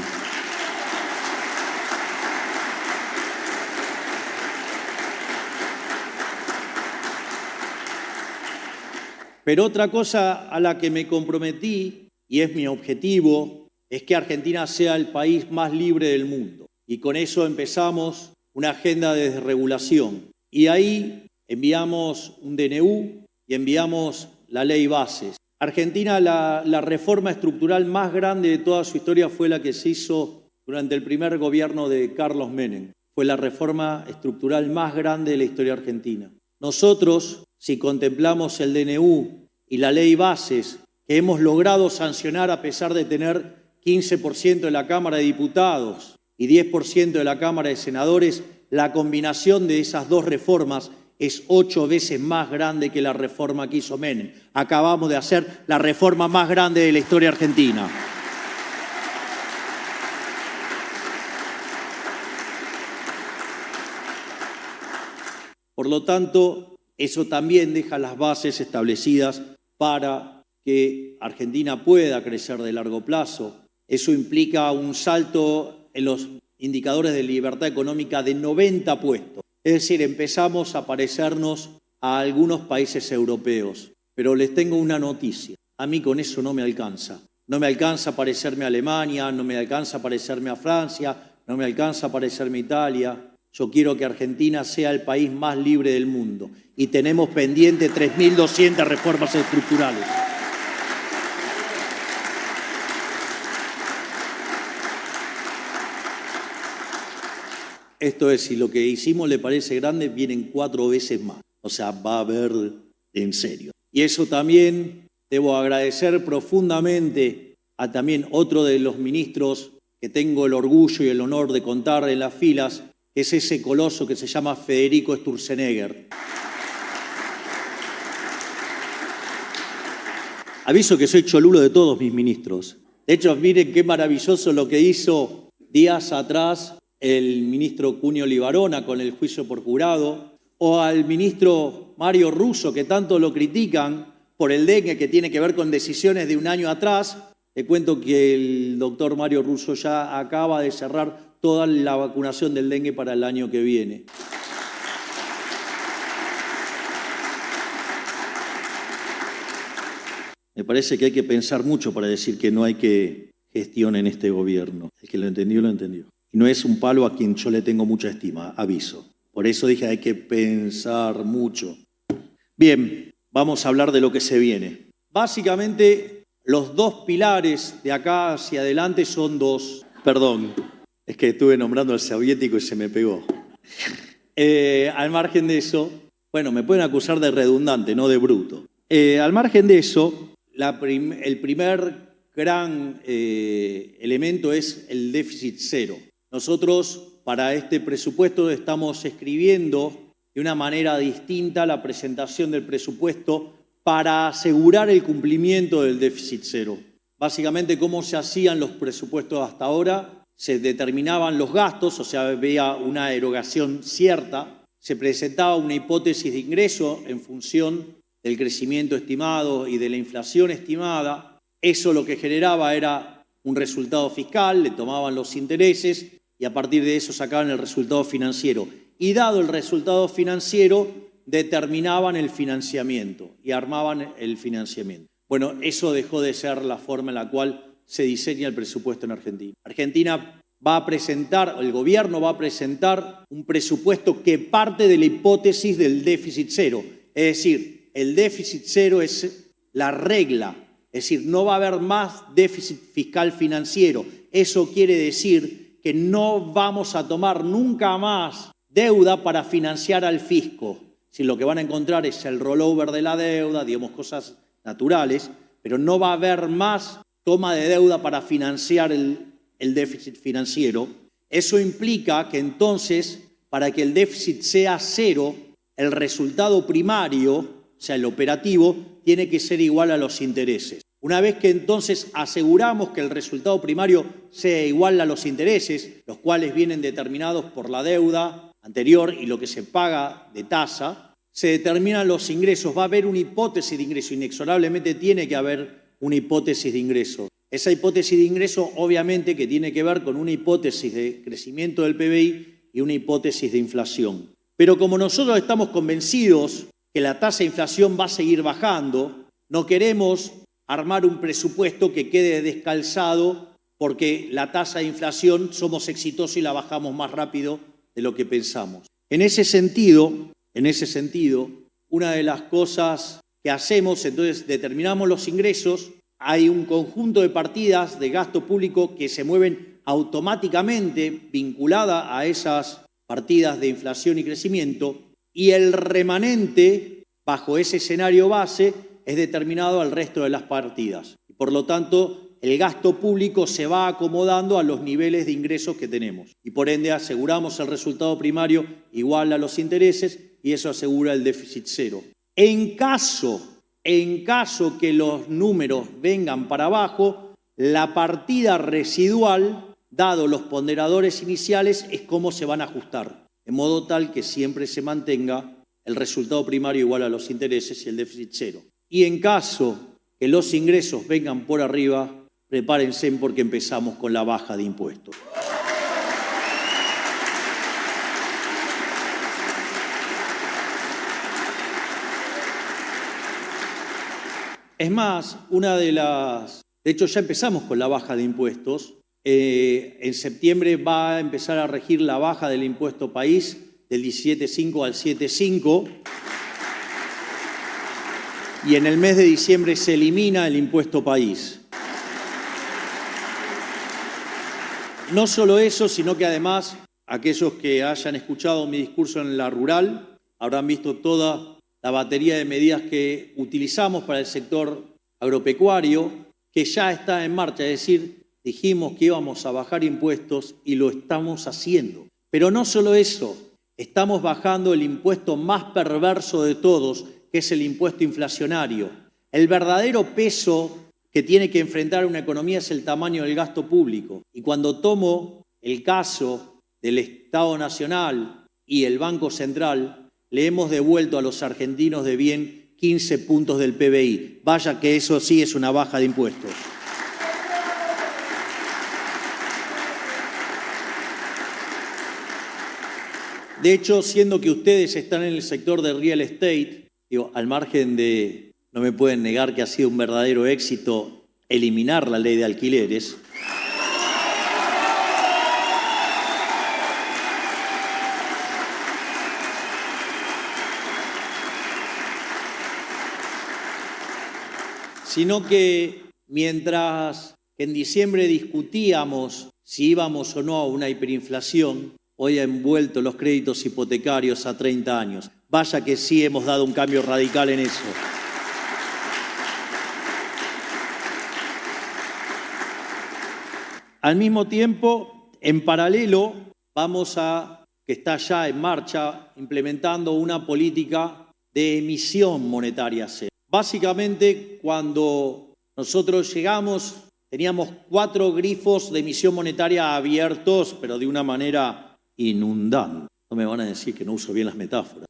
Pero otra cosa a la que me comprometí, y es mi objetivo, es que Argentina sea el país más libre del mundo. Y con eso empezamos una agenda de desregulación. Y ahí enviamos un DNU y enviamos la ley bases. Argentina, la reforma estructural más grande de toda su historia fue la que se hizo durante el primer gobierno de Carlos Menem. Fue la reforma estructural más grande de la historia argentina. Nosotros, si contemplamos el DNU y la ley bases que hemos logrado sancionar a pesar de tener 15% de la Cámara de Diputados y 10% de la Cámara de Senadores, la combinación de esas dos reformas es 8 veces más grande que la reforma que hizo Menem. Acabamos de hacer la reforma más grande de la historia argentina. Por lo tanto, eso también deja las bases establecidas para que Argentina pueda crecer de largo plazo. Eso implica un salto en los indicadores de libertad económica de 90 puestos. Es decir, empezamos a parecernos a algunos países europeos. Pero les tengo una noticia. A mí con eso no me alcanza. No me alcanza a parecerme a Alemania, no me alcanza a parecerme a Francia, no me alcanza a parecerme a Italia. Yo quiero que Argentina sea el país más libre del mundo. Y tenemos pendiente 3.200 reformas estructurales. Esto es, si lo que hicimos le parece grande, vienen 4 veces más. O sea, va a haber en serio. Y eso también debo agradecer profundamente a también otro de los ministros que tengo el orgullo y el honor de contar en las filas, que es ese coloso que se llama Federico Sturzenegger. Aviso que soy cholulo de todos mis ministros. De hecho, miren qué maravilloso lo que hizo días atrás el ministro Cunio Libarona con el juicio por jurado, o al ministro Mario Russo, que tanto lo critican por el dengue, que tiene que ver con decisiones de un año atrás. Te cuento que el doctor Mario Russo ya acaba de cerrar toda la vacunación del dengue para el año que viene. Me parece que hay que pensar mucho para decir que no hay que gestión en este gobierno. El que lo entendió, lo entendió. Y no es un palo a quien yo le tengo mucha estima, aviso. Por eso dije hay que pensar mucho. Bien, vamos a hablar de lo que se viene. Básicamente, los dos pilares de acá hacia adelante son dos. Perdón, es que estuve nombrando al soviético y se me pegó. Al margen de eso, bueno, me pueden acusar de redundante, no de bruto. Al margen de eso, el primer gran elemento es el déficit cero. Nosotros, para este presupuesto, estamos escribiendo de una manera distinta la presentación del presupuesto para asegurar el cumplimiento del déficit cero. Básicamente, ¿cómo se hacían los presupuestos hasta ahora? Se determinaban los gastos, o sea, había una erogación cierta, se presentaba una hipótesis de ingreso en función del crecimiento estimado y de la inflación estimada. Eso lo que generaba era un resultado fiscal, le tomaban los intereses y a partir de eso sacaban el resultado financiero. Y dado el resultado financiero, determinaban el financiamiento y armaban el financiamiento. Bueno, eso dejó de ser la forma en la cual se diseña el presupuesto en Argentina. Argentina va a presentar, el gobierno va a presentar un presupuesto que parte de la hipótesis del déficit cero. Es decir, el déficit cero es la regla. Es decir, no va a haber más déficit fiscal financiero. Eso quiere decir que no vamos a tomar nunca más deuda para financiar al fisco. Si lo que van a encontrar es el rollover de la deuda, digamos cosas naturales, pero no va a haber más toma de deuda para financiar el déficit financiero. Eso implica que entonces, para que el déficit sea cero, el resultado primario, o sea, el operativo, tiene que ser igual a los intereses. Una vez que entonces aseguramos que el resultado primario sea igual a los intereses, los cuales vienen determinados por la deuda anterior y lo que se paga de tasa, se determinan los ingresos. Va a haber una hipótesis de ingreso, inexorablemente tiene que haber una hipótesis de ingreso. Esa hipótesis de ingreso obviamente que tiene que ver con una hipótesis de crecimiento del PBI y una hipótesis de inflación. Pero como nosotros estamos convencidos que la tasa de inflación va a seguir bajando, no queremos armar un presupuesto que quede descalzado porque la tasa de inflación somos exitosos y la bajamos más rápido de lo que pensamos. En ese sentido, una de las cosas que hacemos, entonces determinamos los ingresos, hay un conjunto de partidas de gasto público que se mueven automáticamente vinculada a esas partidas de inflación y crecimiento, y el remanente, bajo ese escenario base, es determinado al resto de las partidas. Y por lo tanto, el gasto público se va acomodando a los niveles de ingresos que tenemos. Y por ende aseguramos el resultado primario igual a los intereses y eso asegura el déficit cero. En caso que los números vengan para abajo, la partida residual, dado los ponderadores iniciales, es cómo se van a ajustar, de modo tal que siempre se mantenga el resultado primario igual a los intereses y el déficit cero. Y en caso que los ingresos vengan por arriba, prepárense porque empezamos con la baja de impuestos. Es más, de hecho ya empezamos con la baja de impuestos. En septiembre va a empezar a regir la baja del impuesto país del 17,5 al 7,5. Y en el mes de diciembre se elimina el impuesto país. No solo eso, sino que además aquellos que hayan escuchado mi discurso en la rural habrán visto toda la batería de medidas que utilizamos para el sector agropecuario, que ya está en marcha. Es decir, dijimos que íbamos a bajar impuestos y lo estamos haciendo. Pero no solo eso, estamos bajando el impuesto más perverso de todos, que es el impuesto inflacionario. El verdadero peso que tiene que enfrentar una economía es el tamaño del gasto público. Y cuando tomo el caso del Estado Nacional y el Banco Central, le hemos devuelto a los argentinos de bien 15 puntos del PBI. Vaya que eso sí es una baja de impuestos. De hecho, siendo que ustedes están en el sector de real estate, al margen de, no me pueden negar que ha sido un verdadero éxito eliminar la ley de alquileres. Sino que mientras que en diciembre discutíamos si íbamos o no a una hiperinflación, hoy ha envuelto los créditos hipotecarios a 30 años. Vaya que sí hemos dado un cambio radical en eso. Al mismo tiempo, en paralelo, que está ya en marcha, implementando una política de emisión monetaria cero. Básicamente, cuando nosotros llegamos, teníamos 4 grifos de emisión monetaria abiertos, pero de una manera inundante. No me van a decir que no uso bien las metáforas.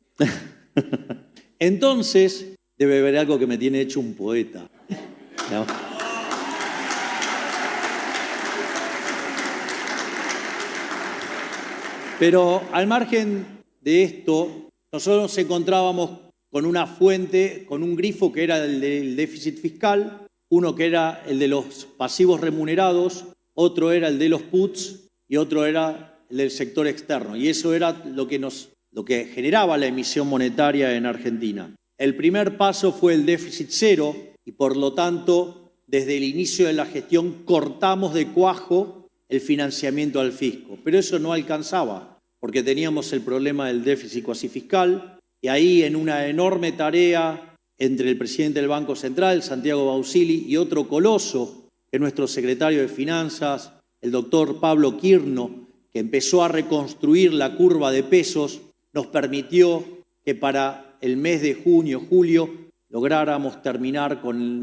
Entonces, debe haber algo que me tiene hecho un poeta, ¿no? Pero al margen de esto, nosotros nos encontrábamos con una fuente, con un grifo que era el del déficit fiscal, uno que era el de los pasivos remunerados, otro era el de los puts y otro era el del sector externo. Y eso era lo que generaba la emisión monetaria en Argentina. El primer paso fue el déficit cero y por lo tanto, desde el inicio de la gestión cortamos de cuajo el financiamiento al fisco. Pero eso no alcanzaba, porque teníamos el problema del déficit cuasi fiscal y ahí en una enorme tarea entre el presidente del Banco Central, Santiago Bausili, y otro coloso, que es nuestro secretario de Finanzas, el doctor Pablo Quirno, que empezó a reconstruir la curva de pesos, nos permitió que para el mes de junio, julio, lográramos terminar con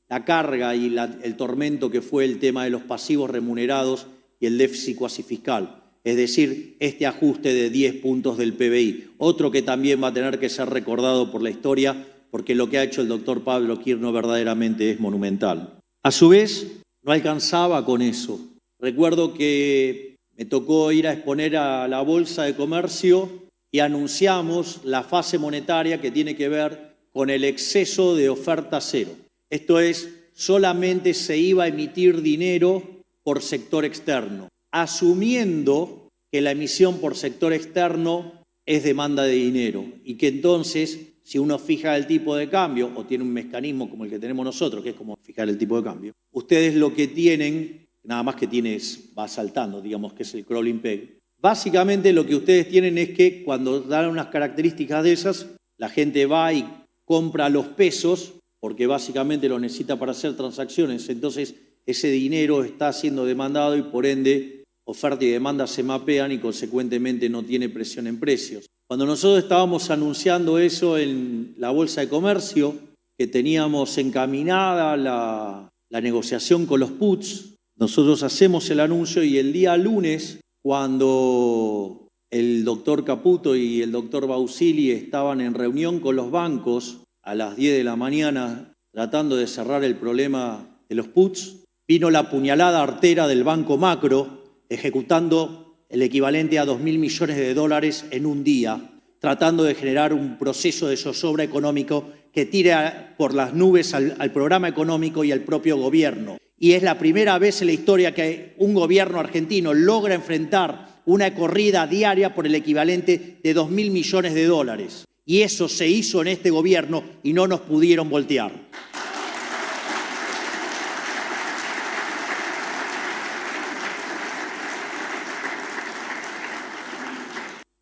la carga y el tormento que fue el tema de los pasivos remunerados y el déficit cuasi fiscal. Es decir, este ajuste de 10 puntos del PBI. Otro que también va a tener que ser recordado por la historia, porque lo que ha hecho el doctor Pablo Kirno verdaderamente es monumental. A su vez, no alcanzaba con eso. Recuerdo que me tocó ir a exponer a la Bolsa de Comercio y anunciamos la fase monetaria que tiene que ver con el exceso de oferta cero. Esto es, solamente se iba a emitir dinero por sector externo, asumiendo que la emisión por sector externo es demanda de dinero y que entonces, si uno fija el tipo de cambio o tiene un mecanismo como el que tenemos nosotros, que es como fijar el tipo de cambio, ustedes lo que tienen, nada más que va saltando, digamos que es el crawling peg. Básicamente lo que ustedes tienen es que cuando dan unas características de esas, la gente va y compra los pesos, porque básicamente lo necesita para hacer transacciones, entonces ese dinero está siendo demandado y por ende oferta y demanda se mapean y consecuentemente no tiene presión en precios. Cuando nosotros estábamos anunciando eso en la Bolsa de Comercio, que teníamos encaminada la negociación con los puts, nosotros hacemos el anuncio y el día lunes, cuando el doctor Caputo y el doctor Bausili estaban en reunión con los bancos a las 10 de la mañana tratando de cerrar el problema de los puts, vino la puñalada artera del Banco Macro ejecutando el equivalente a 2.000 millones de dólares en un día, tratando de generar un proceso de zozobra económico que tire por las nubes al programa económico y al propio gobierno. Y es la primera vez en la historia que un gobierno argentino logra enfrentar una corrida diaria por el equivalente de 2.000 millones de dólares. Y eso se hizo en este gobierno y no nos pudieron voltear.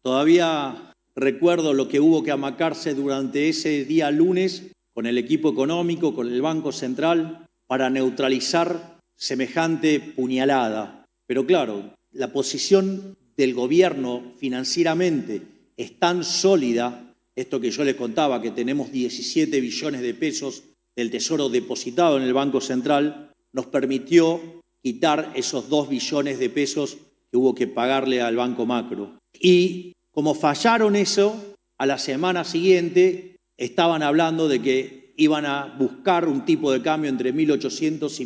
Todavía recuerdo lo que hubo que amacarse durante ese día lunes con el equipo económico, con el Banco Central, para neutralizar semejante puñalada. Pero claro, la posición del gobierno financieramente es tan sólida, esto que yo les contaba, que tenemos 17 billones de pesos del Tesoro depositado en el Banco Central, nos permitió quitar esos 2 billones de pesos que hubo que pagarle al Banco Macro. Y como fallaron eso, a la semana siguiente estaban hablando de que iban a buscar un tipo de cambio entre 1.800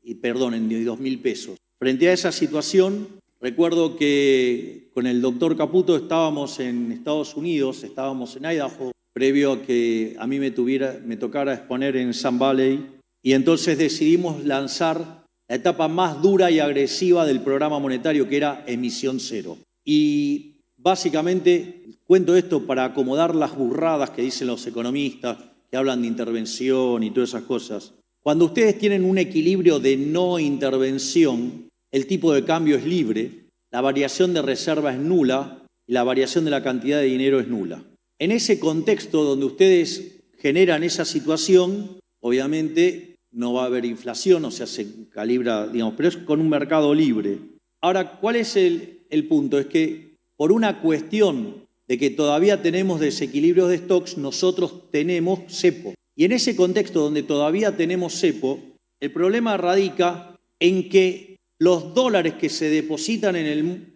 y 2.000 pesos. Frente a esa situación, recuerdo que con el doctor Caputo estábamos en Estados Unidos, estábamos en Idaho, previo a que a mí me tocara exponer en Sun Valley, y entonces decidimos lanzar la etapa más dura y agresiva del programa monetario, que era emisión cero. Y básicamente cuento esto para acomodar las burradas que dicen los economistas, que hablan de intervención y todas esas cosas. Cuando ustedes tienen un equilibrio de no intervención, el tipo de cambio es libre, la variación de reserva es nula y la variación de la cantidad de dinero es nula. En ese contexto donde ustedes generan esa situación, obviamente no va a haber inflación, o sea, se calibra, digamos, pero es con un mercado libre. Ahora, ¿cuál es el punto? Es que por una cuestión de que todavía tenemos desequilibrios de stocks, nosotros tenemos cepo. Y en ese contexto donde todavía tenemos cepo, el problema radica en que los dólares que se depositan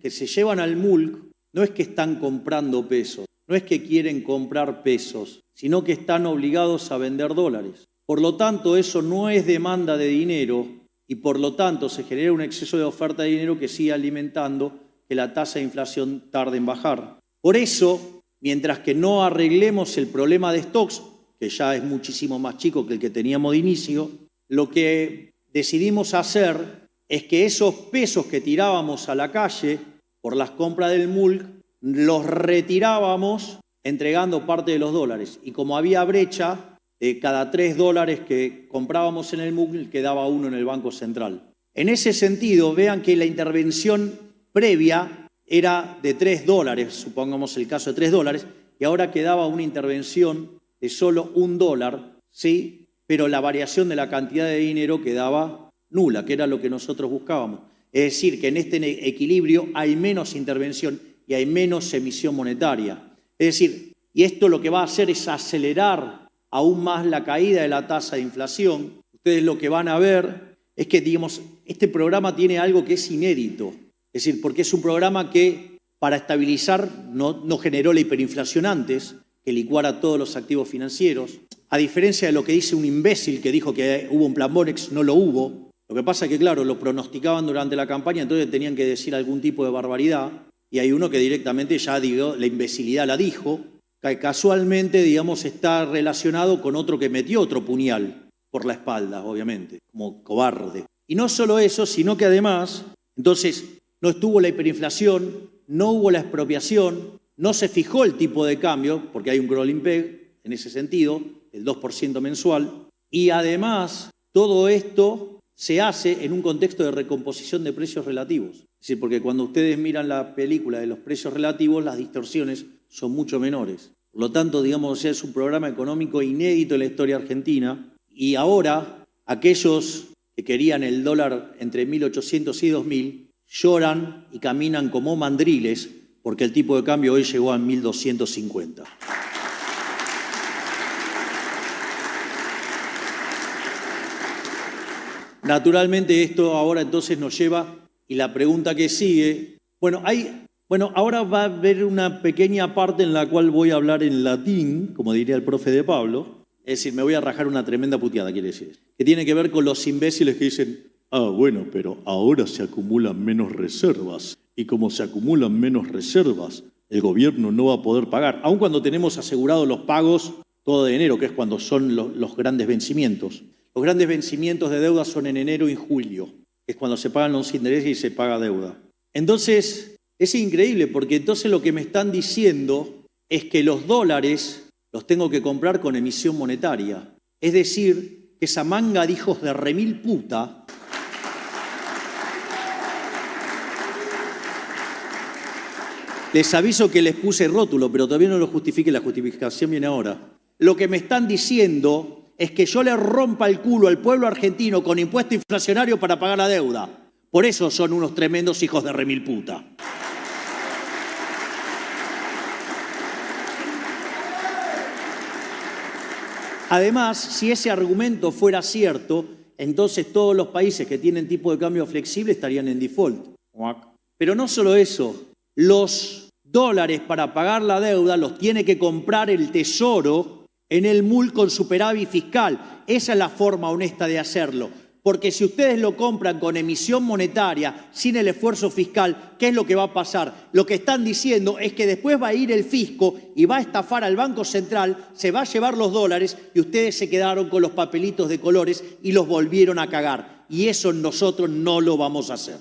que se llevan al MULC, no es que están comprando pesos, no es que quieren comprar pesos, sino que están obligados a vender dólares. Por lo tanto, eso no es demanda de dinero y por lo tanto se genera un exceso de oferta de dinero que sigue alimentando que la tasa de inflación tarde en bajar. Por eso, mientras que no arreglemos el problema de stocks, que ya es muchísimo más chico que el que teníamos de inicio, lo que decidimos hacer es que esos pesos que tirábamos a la calle por las compras del MULC, los retirábamos entregando parte de los dólares. Y como había brecha, cada 3 dólares que comprábamos en el MULC, quedaba uno en el Banco Central. En ese sentido, vean que la intervención previa era de 3 dólares, supongamos el caso de 3 dólares, y ahora quedaba una intervención de solo 1 dólar, ¿sí? Pero la variación de la cantidad de dinero quedaba nula, que era lo que nosotros buscábamos. Es decir, que en este equilibrio hay menos intervención y hay menos emisión monetaria. Es decir, y esto lo que va a hacer es acelerar aún más la caída de la tasa de inflación. ustedes lo que van a ver es que, digamos, este programa tiene algo que es inédito. Es decir, porque es un programa que para estabilizar no generó la hiperinflación antes, que licuara todos los activos financieros. A diferencia de lo que dice un imbécil que dijo que hubo un plan Bonex, no lo hubo. Lo que pasa es que, claro, lo pronosticaban durante la campaña, entonces tenían que decir algún tipo de barbaridad, y hay uno que directamente ya digo, la imbecilidad la dijo, que casualmente, digamos, está relacionado con otro que metió otro puñal por la espalda, obviamente, como cobarde. Y no solo eso, sino que además, entonces, no estuvo la hiperinflación, no hubo la expropiación, no se fijó el tipo de cambio, porque hay un crawling peg en ese sentido, el 2% mensual, y además todo esto se hace en un contexto de recomposición de precios relativos. Es decir, porque cuando ustedes miran la película de los precios relativos, las distorsiones son mucho menores. Por lo tanto, digamos, es un programa económico inédito en la historia argentina, y ahora aquellos que querían el dólar entre 1.800 y 2.000 lloran y caminan como mandriles porque el tipo de cambio hoy llegó a 1.250. Naturalmente esto ahora entonces nos lleva, y la pregunta que sigue, ahora va a haber una pequeña parte en la cual voy a hablar en latín, como diría el profe de Pablo, es decir, me voy a rajar una tremenda puteada, quiere decir, que tiene que ver con los imbéciles que dicen, bueno, pero ahora se acumulan menos reservas, y como se acumulan menos reservas, el gobierno no va a poder pagar, aun cuando tenemos asegurados los pagos todo de enero, que es cuando son los grandes vencimientos. Los grandes vencimientos de deuda son en enero y julio, que es cuando se pagan los intereses y se paga deuda. Entonces, es increíble, porque entonces lo que me están diciendo es que los dólares los tengo que comprar con emisión monetaria. Es decir, que esa manga de hijos de remil puta les aviso que les puse rótulo, pero todavía no lo justifique, la justificación viene ahora. Lo que me están diciendo es que yo le rompa el culo al pueblo argentino con impuesto inflacionario para pagar la deuda. Por eso son unos tremendos hijos de remil puta. Además, si ese argumento fuera cierto, entonces todos los países que tienen tipo de cambio flexible estarían en default. Pero no solo eso, los dólares para pagar la deuda los tiene que comprar el Tesoro en el MUL con superávit fiscal. Esa es la forma honesta de hacerlo. Porque si ustedes lo compran con emisión monetaria, sin el esfuerzo fiscal, ¿qué es lo que va a pasar? Lo que están diciendo es que después va a ir el fisco y va a estafar al Banco Central, se va a llevar los dólares y ustedes se quedaron con los papelitos de colores y los volvieron a cagar. Y eso nosotros no lo vamos a hacer.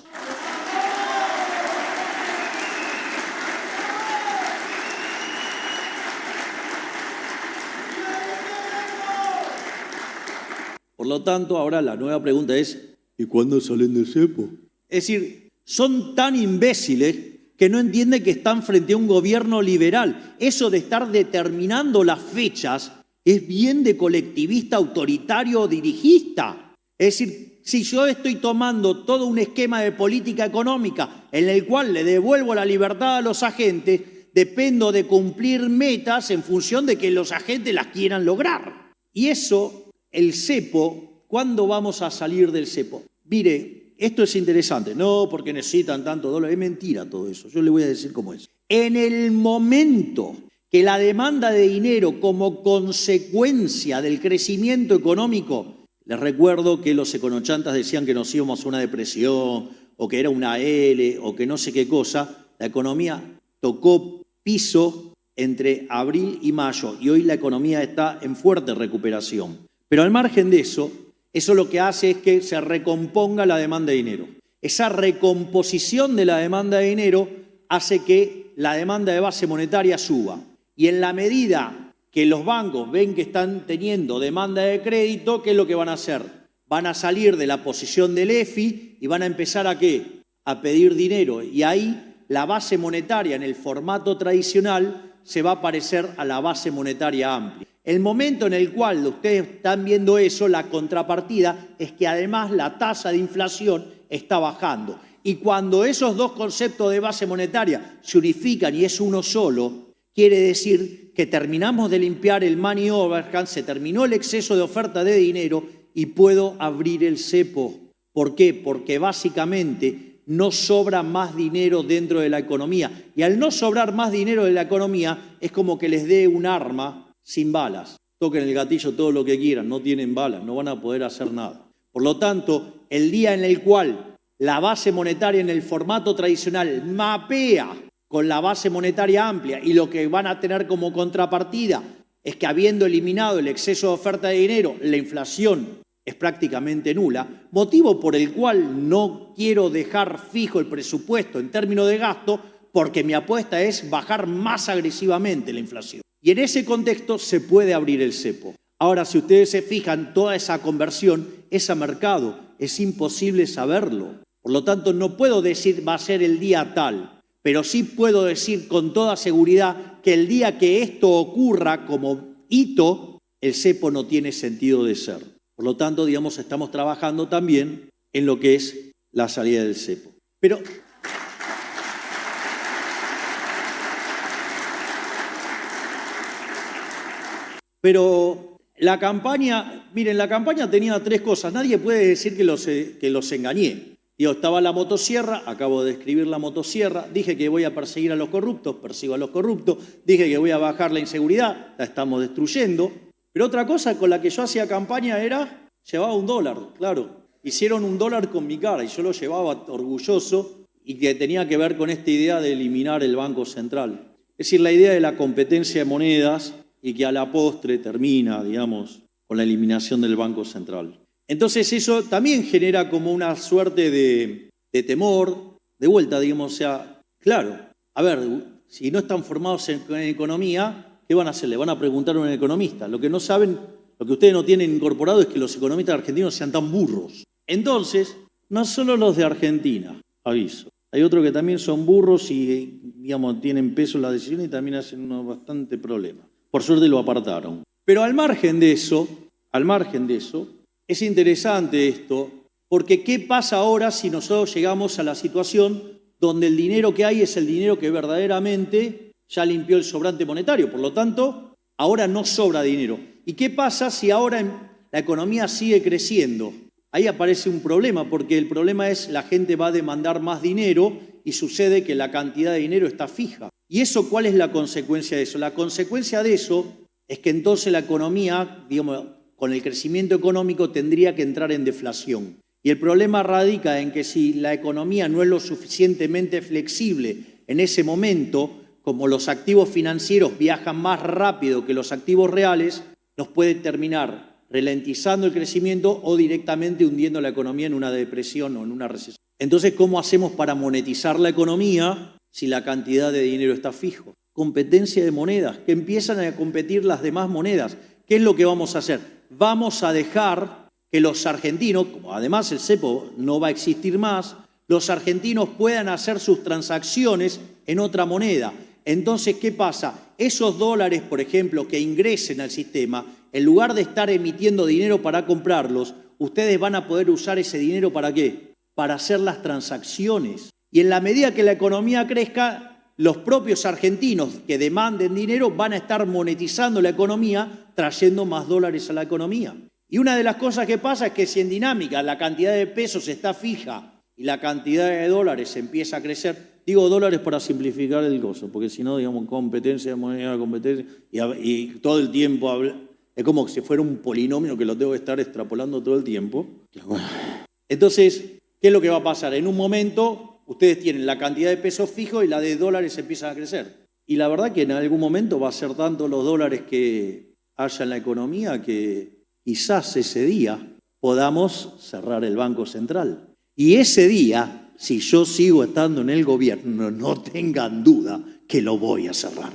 Por lo tanto, ahora la nueva pregunta es, ¿y cuándo salen del cepo? Es decir, son tan imbéciles que no entienden que están frente a un gobierno liberal. Eso de estar determinando las fechas es bien de colectivista, autoritario o dirigista. Es decir, si yo estoy tomando todo un esquema de política económica en el cual le devuelvo la libertad a los agentes, dependo de cumplir metas en función de que los agentes las quieran lograr. Y eso... El cepo, ¿cuándo vamos a salir del cepo? Mire, esto es interesante, no porque necesitan tanto dólar, es mentira todo eso, yo le voy a decir cómo es. En el momento que la demanda de dinero como consecuencia del crecimiento económico, les recuerdo que los econochantas decían que nos íbamos a una depresión, o que era una L, o que no sé qué cosa, la economía tocó piso entre abril y mayo, y hoy la economía está en fuerte recuperación. Pero al margen de eso lo que hace es que se recomponga la demanda de dinero. Esa recomposición de la demanda de dinero hace que la demanda de base monetaria suba. Y en la medida que los bancos ven que están teniendo demanda de crédito, ¿qué es lo que van a hacer? Van a salir de la posición del EFI y van a empezar ¿a qué? A pedir dinero. Y ahí la base monetaria en el formato tradicional se va a parecer a la base monetaria amplia. El momento en el cual ustedes están viendo eso, la contrapartida es que además la tasa de inflación está bajando. Y cuando esos dos conceptos de base monetaria se unifican y es uno solo, quiere decir que terminamos de limpiar el money overhang, se terminó el exceso de oferta de dinero y puedo abrir el cepo. ¿Por qué? Porque básicamente no sobra más dinero dentro de la economía. Y al no sobrar más dinero de la economía, es como que les dé un arma sin balas. Toquen el gatillo todo lo que quieran, no tienen balas, no van a poder hacer nada. Por lo tanto, el día en el cual la base monetaria en el formato tradicional mapea con la base monetaria amplia y lo que van a tener como contrapartida es que habiendo eliminado el exceso de oferta de dinero, la inflación es prácticamente nula, motivo por el cual no quiero dejar fijo el presupuesto en términos de gasto, porque mi apuesta es bajar más agresivamente la inflación. Y en ese contexto se puede abrir el cepo. Ahora, si ustedes se fijan, toda esa conversión es a mercado, es imposible saberlo. Por lo tanto, no puedo decir va a ser el día tal, pero sí puedo decir con toda seguridad que el día que esto ocurra como hito, el cepo no tiene sentido de ser. Por lo tanto, digamos, estamos trabajando también en lo que es la salida del cepo. Pero la campaña, miren, la campaña tenía 3 cosas. Nadie puede decir que los engañé. Digo, estaba la motosierra, acabo de describir la motosierra, dije que voy a perseguir a los corruptos, persigo a los corruptos, dije que voy a bajar la inseguridad, la estamos destruyendo. Pero otra cosa con la que yo hacía campaña era, llevaba $1, claro. Hicieron $1 con mi cara y yo lo llevaba orgulloso y que tenía que ver con esta idea de eliminar el Banco Central. Es decir, la idea de la competencia de monedas y que a la postre termina, digamos, con la eliminación del Banco Central. Entonces eso también genera como una suerte de temor, de vuelta, digamos, o sea, claro, a ver, si no están formados en economía, ¿qué van a hacer? Le van a preguntar a un economista. Lo que no saben, lo que ustedes no tienen incorporado es que los economistas argentinos sean tan burros. Entonces, no solo los de Argentina, aviso, hay otros que también son burros y, digamos, tienen peso en la decisión y también hacen unos bastante problemas. Por suerte lo apartaron. Pero al margen de eso, es interesante esto, porque ¿qué pasa ahora si nosotros llegamos a la situación donde el dinero que hay es el dinero que verdaderamente ya limpió el sobrante monetario? Por lo tanto, ahora no sobra dinero. ¿Y qué pasa si ahora la economía sigue creciendo? Ahí aparece un problema, porque el problema es la gente va a demandar más dinero y sucede que la cantidad de dinero está fija. ¿Y eso cuál es la consecuencia de eso? La consecuencia de eso es que entonces la economía, digamos, con el crecimiento económico tendría que entrar en deflación. Y el problema radica en que si la economía no es lo suficientemente flexible en ese momento, como los activos financieros viajan más rápido que los activos reales, nos puede terminar ralentizando el crecimiento o directamente hundiendo la economía en una depresión o en una recesión. Entonces, ¿cómo hacemos para monetizar la economía si la cantidad de dinero está fijo? Competencia de monedas, que empiezan a competir las demás monedas. ¿Qué es lo que vamos a hacer? Vamos a dejar que los argentinos, como además el cepo no va a existir más, los argentinos puedan hacer sus transacciones en otra moneda. Entonces, ¿qué pasa? Esos dólares, por ejemplo, que ingresen al sistema, en lugar de estar emitiendo dinero para comprarlos, ustedes van a poder usar ese dinero ¿para qué? Para hacer las transacciones. Y en la medida que la economía crezca, los propios argentinos que demanden dinero van a estar monetizando la economía, trayendo más dólares a la economía. Y una de las cosas que pasa es que si en dinámica la cantidad de pesos está fija y la cantidad de dólares empieza a crecer, digo dólares para simplificar el gozo, porque si no, digamos, competencia de moneda, competencia, y todo el tiempo es como si fuera un polinomio que lo tengo que estar extrapolando todo el tiempo. Entonces, ¿qué es lo que va a pasar? En un momento ustedes tienen la cantidad de pesos fijos y la de dólares empiezan a crecer. Y la verdad que en algún momento va a ser tanto los dólares que haya en la economía que quizás ese día podamos cerrar el Banco Central. Y ese día, si yo sigo estando en el gobierno, no tengan duda que lo voy a cerrar.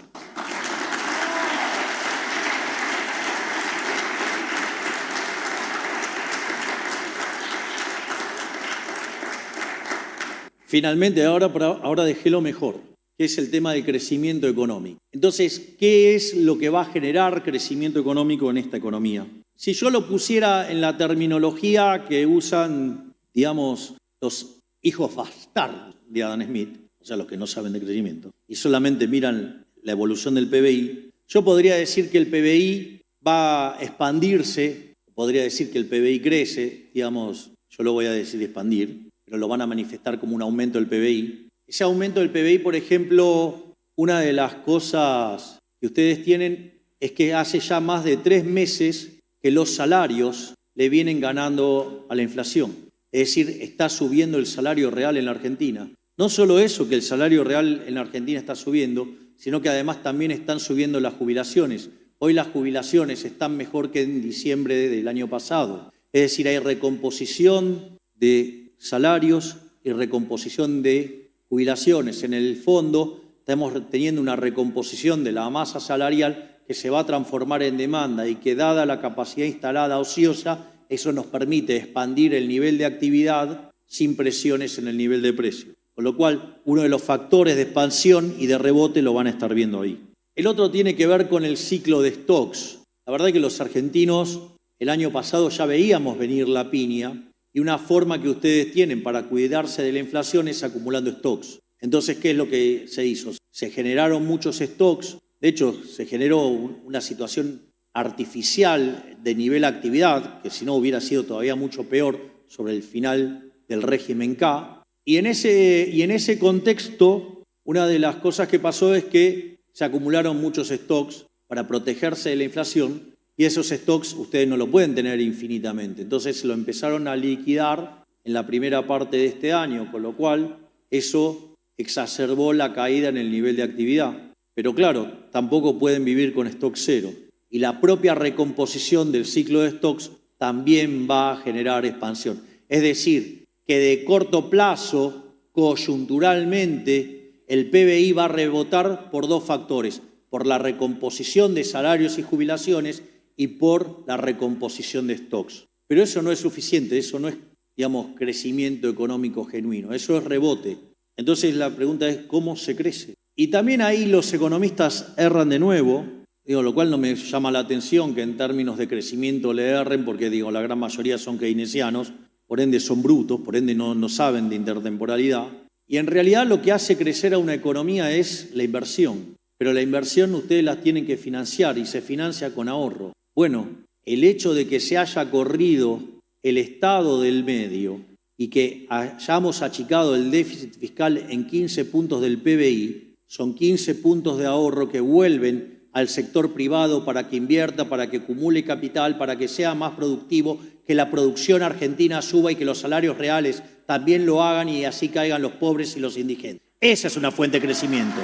Finalmente, ahora dejé lo mejor, que es el tema del crecimiento económico. Entonces, ¿qué es lo que va a generar crecimiento económico en esta economía? Si yo lo pusiera en la terminología que usan, digamos, los hijos bastardos de Adam Smith, o sea, los que no saben de crecimiento, y solamente miran la evolución del PBI, yo podría decir que el PBI va a expandirse, podría decir que el PBI crece, digamos, yo lo voy a decir expandir, pero lo van a manifestar como un aumento del PBI. Ese aumento del PBI, por ejemplo, una de las cosas que ustedes tienen es que hace ya más de 3 meses que los salarios le vienen ganando a la inflación. Es decir, está subiendo el salario real en la Argentina. No solo eso, que el salario real en la Argentina está subiendo, sino que además también están subiendo las jubilaciones. Hoy las jubilaciones están mejor que en diciembre del año pasado. Es decir, hay recomposición de salarios y recomposición de jubilaciones. En el fondo, estamos teniendo una recomposición de la masa salarial que se va a transformar en demanda y que, dada la capacidad instalada ociosa, eso nos permite expandir el nivel de actividad sin presiones en el nivel de precio. Con lo cual, uno de los factores de expansión y de rebote lo van a estar viendo ahí. El otro tiene que ver con el ciclo de stocks. La verdad es que los argentinos el año pasado ya veíamos venir la piña y una forma que ustedes tienen para cuidarse de la inflación es acumulando stocks. Entonces, ¿qué es lo que se hizo? Se generaron muchos stocks. De hecho, se generó una situación artificial de nivel de actividad, que si no hubiera sido todavía mucho peor sobre el final del régimen K. Y en ese contexto, una de las cosas que pasó es que se acumularon muchos stocks para protegerse de la inflación y esos stocks ustedes no lo pueden tener infinitamente. Entonces lo empezaron a liquidar en la primera parte de este año, con lo cual eso exacerbó la caída en el nivel de actividad. Pero claro, tampoco pueden vivir con stock cero. Y la propia recomposición del ciclo de stocks también va a generar expansión. Es decir, que de corto plazo, coyunturalmente, el PBI va a rebotar por 2 factores, por la recomposición de salarios y jubilaciones y por la recomposición de stocks. Pero eso no es suficiente, eso no es, digamos, crecimiento económico genuino, eso es rebote. Entonces la pregunta es, ¿cómo se crece? Y también ahí los economistas erran de nuevo, lo cual no me llama la atención que en términos de crecimiento le erren, porque la gran mayoría son keynesianos, por ende son brutos, por ende no saben de intertemporalidad. Y en realidad lo que hace crecer a una economía es la inversión. Pero la inversión ustedes la tienen que financiar y se financia con ahorro. Bueno, el hecho de que se haya corrido el Estado del medio y que hayamos achicado el déficit fiscal en 15 puntos del PBI, son 15 puntos de ahorro que vuelven al sector privado para que invierta, para que acumule capital, para que sea más productivo, que la producción argentina suba y que los salarios reales también lo hagan y así caigan los pobres y los indigentes. Esa es una fuente de crecimiento.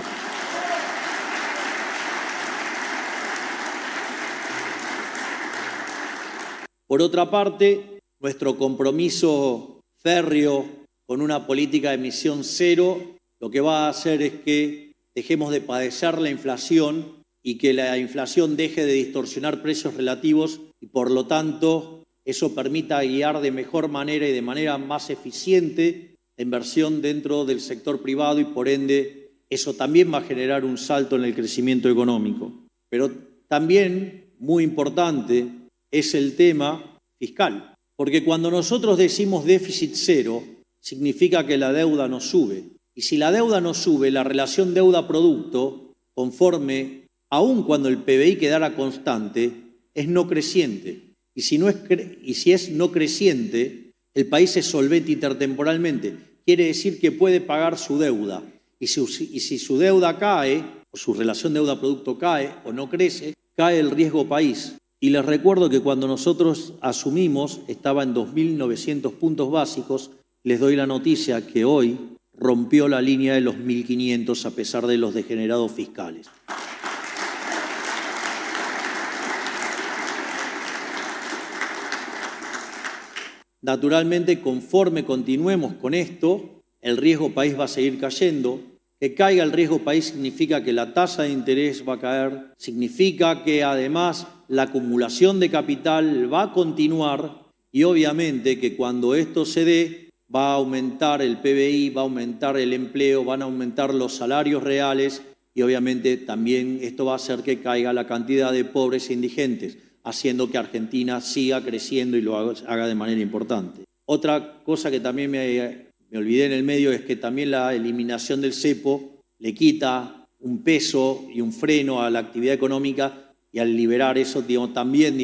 Por otra parte, nuestro compromiso férreo con una política de emisión cero lo que va a hacer es que dejemos de padecer la inflación y que la inflación deje de distorsionar precios relativos y, por lo tanto, eso permita guiar de mejor manera y de manera más eficiente la inversión dentro del sector privado y, por ende, eso también va a generar un salto en el crecimiento económico. Pero también, muy importante, es el tema fiscal. Porque cuando nosotros decimos déficit cero, significa que la deuda no sube. Y si la deuda no sube, la relación deuda-producto, conforme, aun cuando el PBI quedara constante, es no creciente. Y si es no creciente, el país es solvente intertemporalmente. Quiere decir que puede pagar su deuda. Y si su deuda cae, o su relación deuda-producto cae o no crece, cae el riesgo país. Y les recuerdo que cuando nosotros asumimos, estaba en 2.900 puntos básicos. Les doy la noticia que hoy rompió la línea de los 1.500 a pesar de los degenerados fiscales. Naturalmente, conforme continuemos con esto, el riesgo país va a seguir cayendo. Que caiga el riesgo país significa que la tasa de interés va a caer, significa que además la acumulación de capital va a continuar y obviamente que cuando esto se dé va a aumentar el PBI, va a aumentar el empleo, van a aumentar los salarios reales y obviamente también esto va a hacer que caiga la cantidad de pobres e indigentes, haciendo que Argentina siga creciendo y lo haga de manera importante. Otra cosa que también me olvidé en el medio es que también la eliminación del cepo le quita un peso y un freno a la actividad económica y al liberar eso, también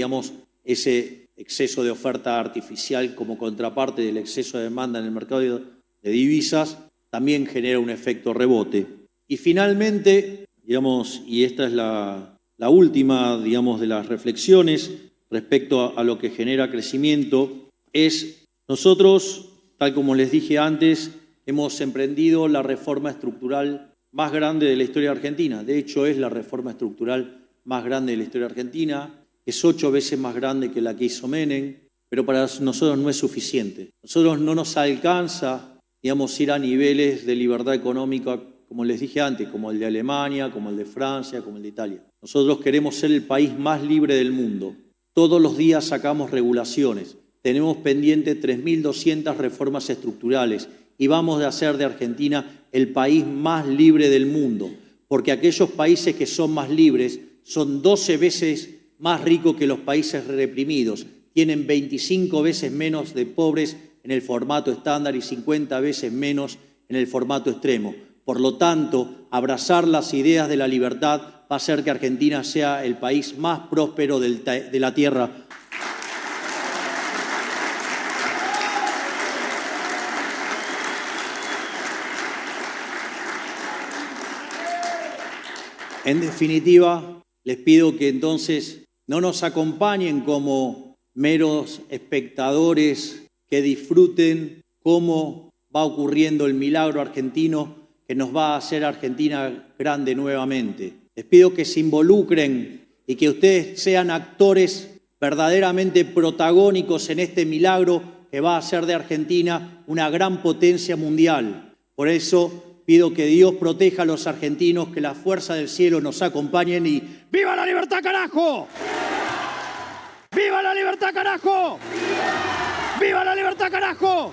ese exceso de oferta artificial como contraparte del exceso de demanda en el mercado de divisas, también genera un efecto rebote. Y finalmente, digamos, y esta es la última, digamos, de las reflexiones respecto a lo que genera crecimiento, es nosotros, tal como les dije antes, hemos emprendido la reforma estructural más grande de la historia argentina. De hecho, es la reforma estructural más grande de la historia argentina. Es 8 veces más grande que la que hizo Menem, pero para nosotros no es suficiente. Nosotros no nos alcanza, digamos, ir a niveles de libertad económica, como les dije antes, como el de Alemania, como el de Francia, como el de Italia. Nosotros queremos ser el país más libre del mundo. Todos los días sacamos regulaciones. Tenemos pendiente 3.200 reformas estructurales y vamos a hacer de Argentina el país más libre del mundo, porque aquellos países que son más libres son 12 veces más ricos que los países reprimidos, tienen 25 veces menos de pobres en el formato estándar y 50 veces menos en el formato extremo. Por lo tanto, abrazar las ideas de la libertad va a hacer que Argentina sea el país más próspero de la Tierra. En definitiva, les pido que entonces no nos acompañen como meros espectadores que disfruten cómo va ocurriendo el milagro argentino que nos va a hacer Argentina grande nuevamente. Les pido que se involucren y que ustedes sean actores verdaderamente protagónicos en este milagro que va a hacer de Argentina una gran potencia mundial. Por eso pido que Dios proteja a los argentinos, que las fuerzas del cielo nos acompañen y ¡viva la libertad, carajo! ¡Viva la libertad, carajo! ¡Viva la libertad, carajo!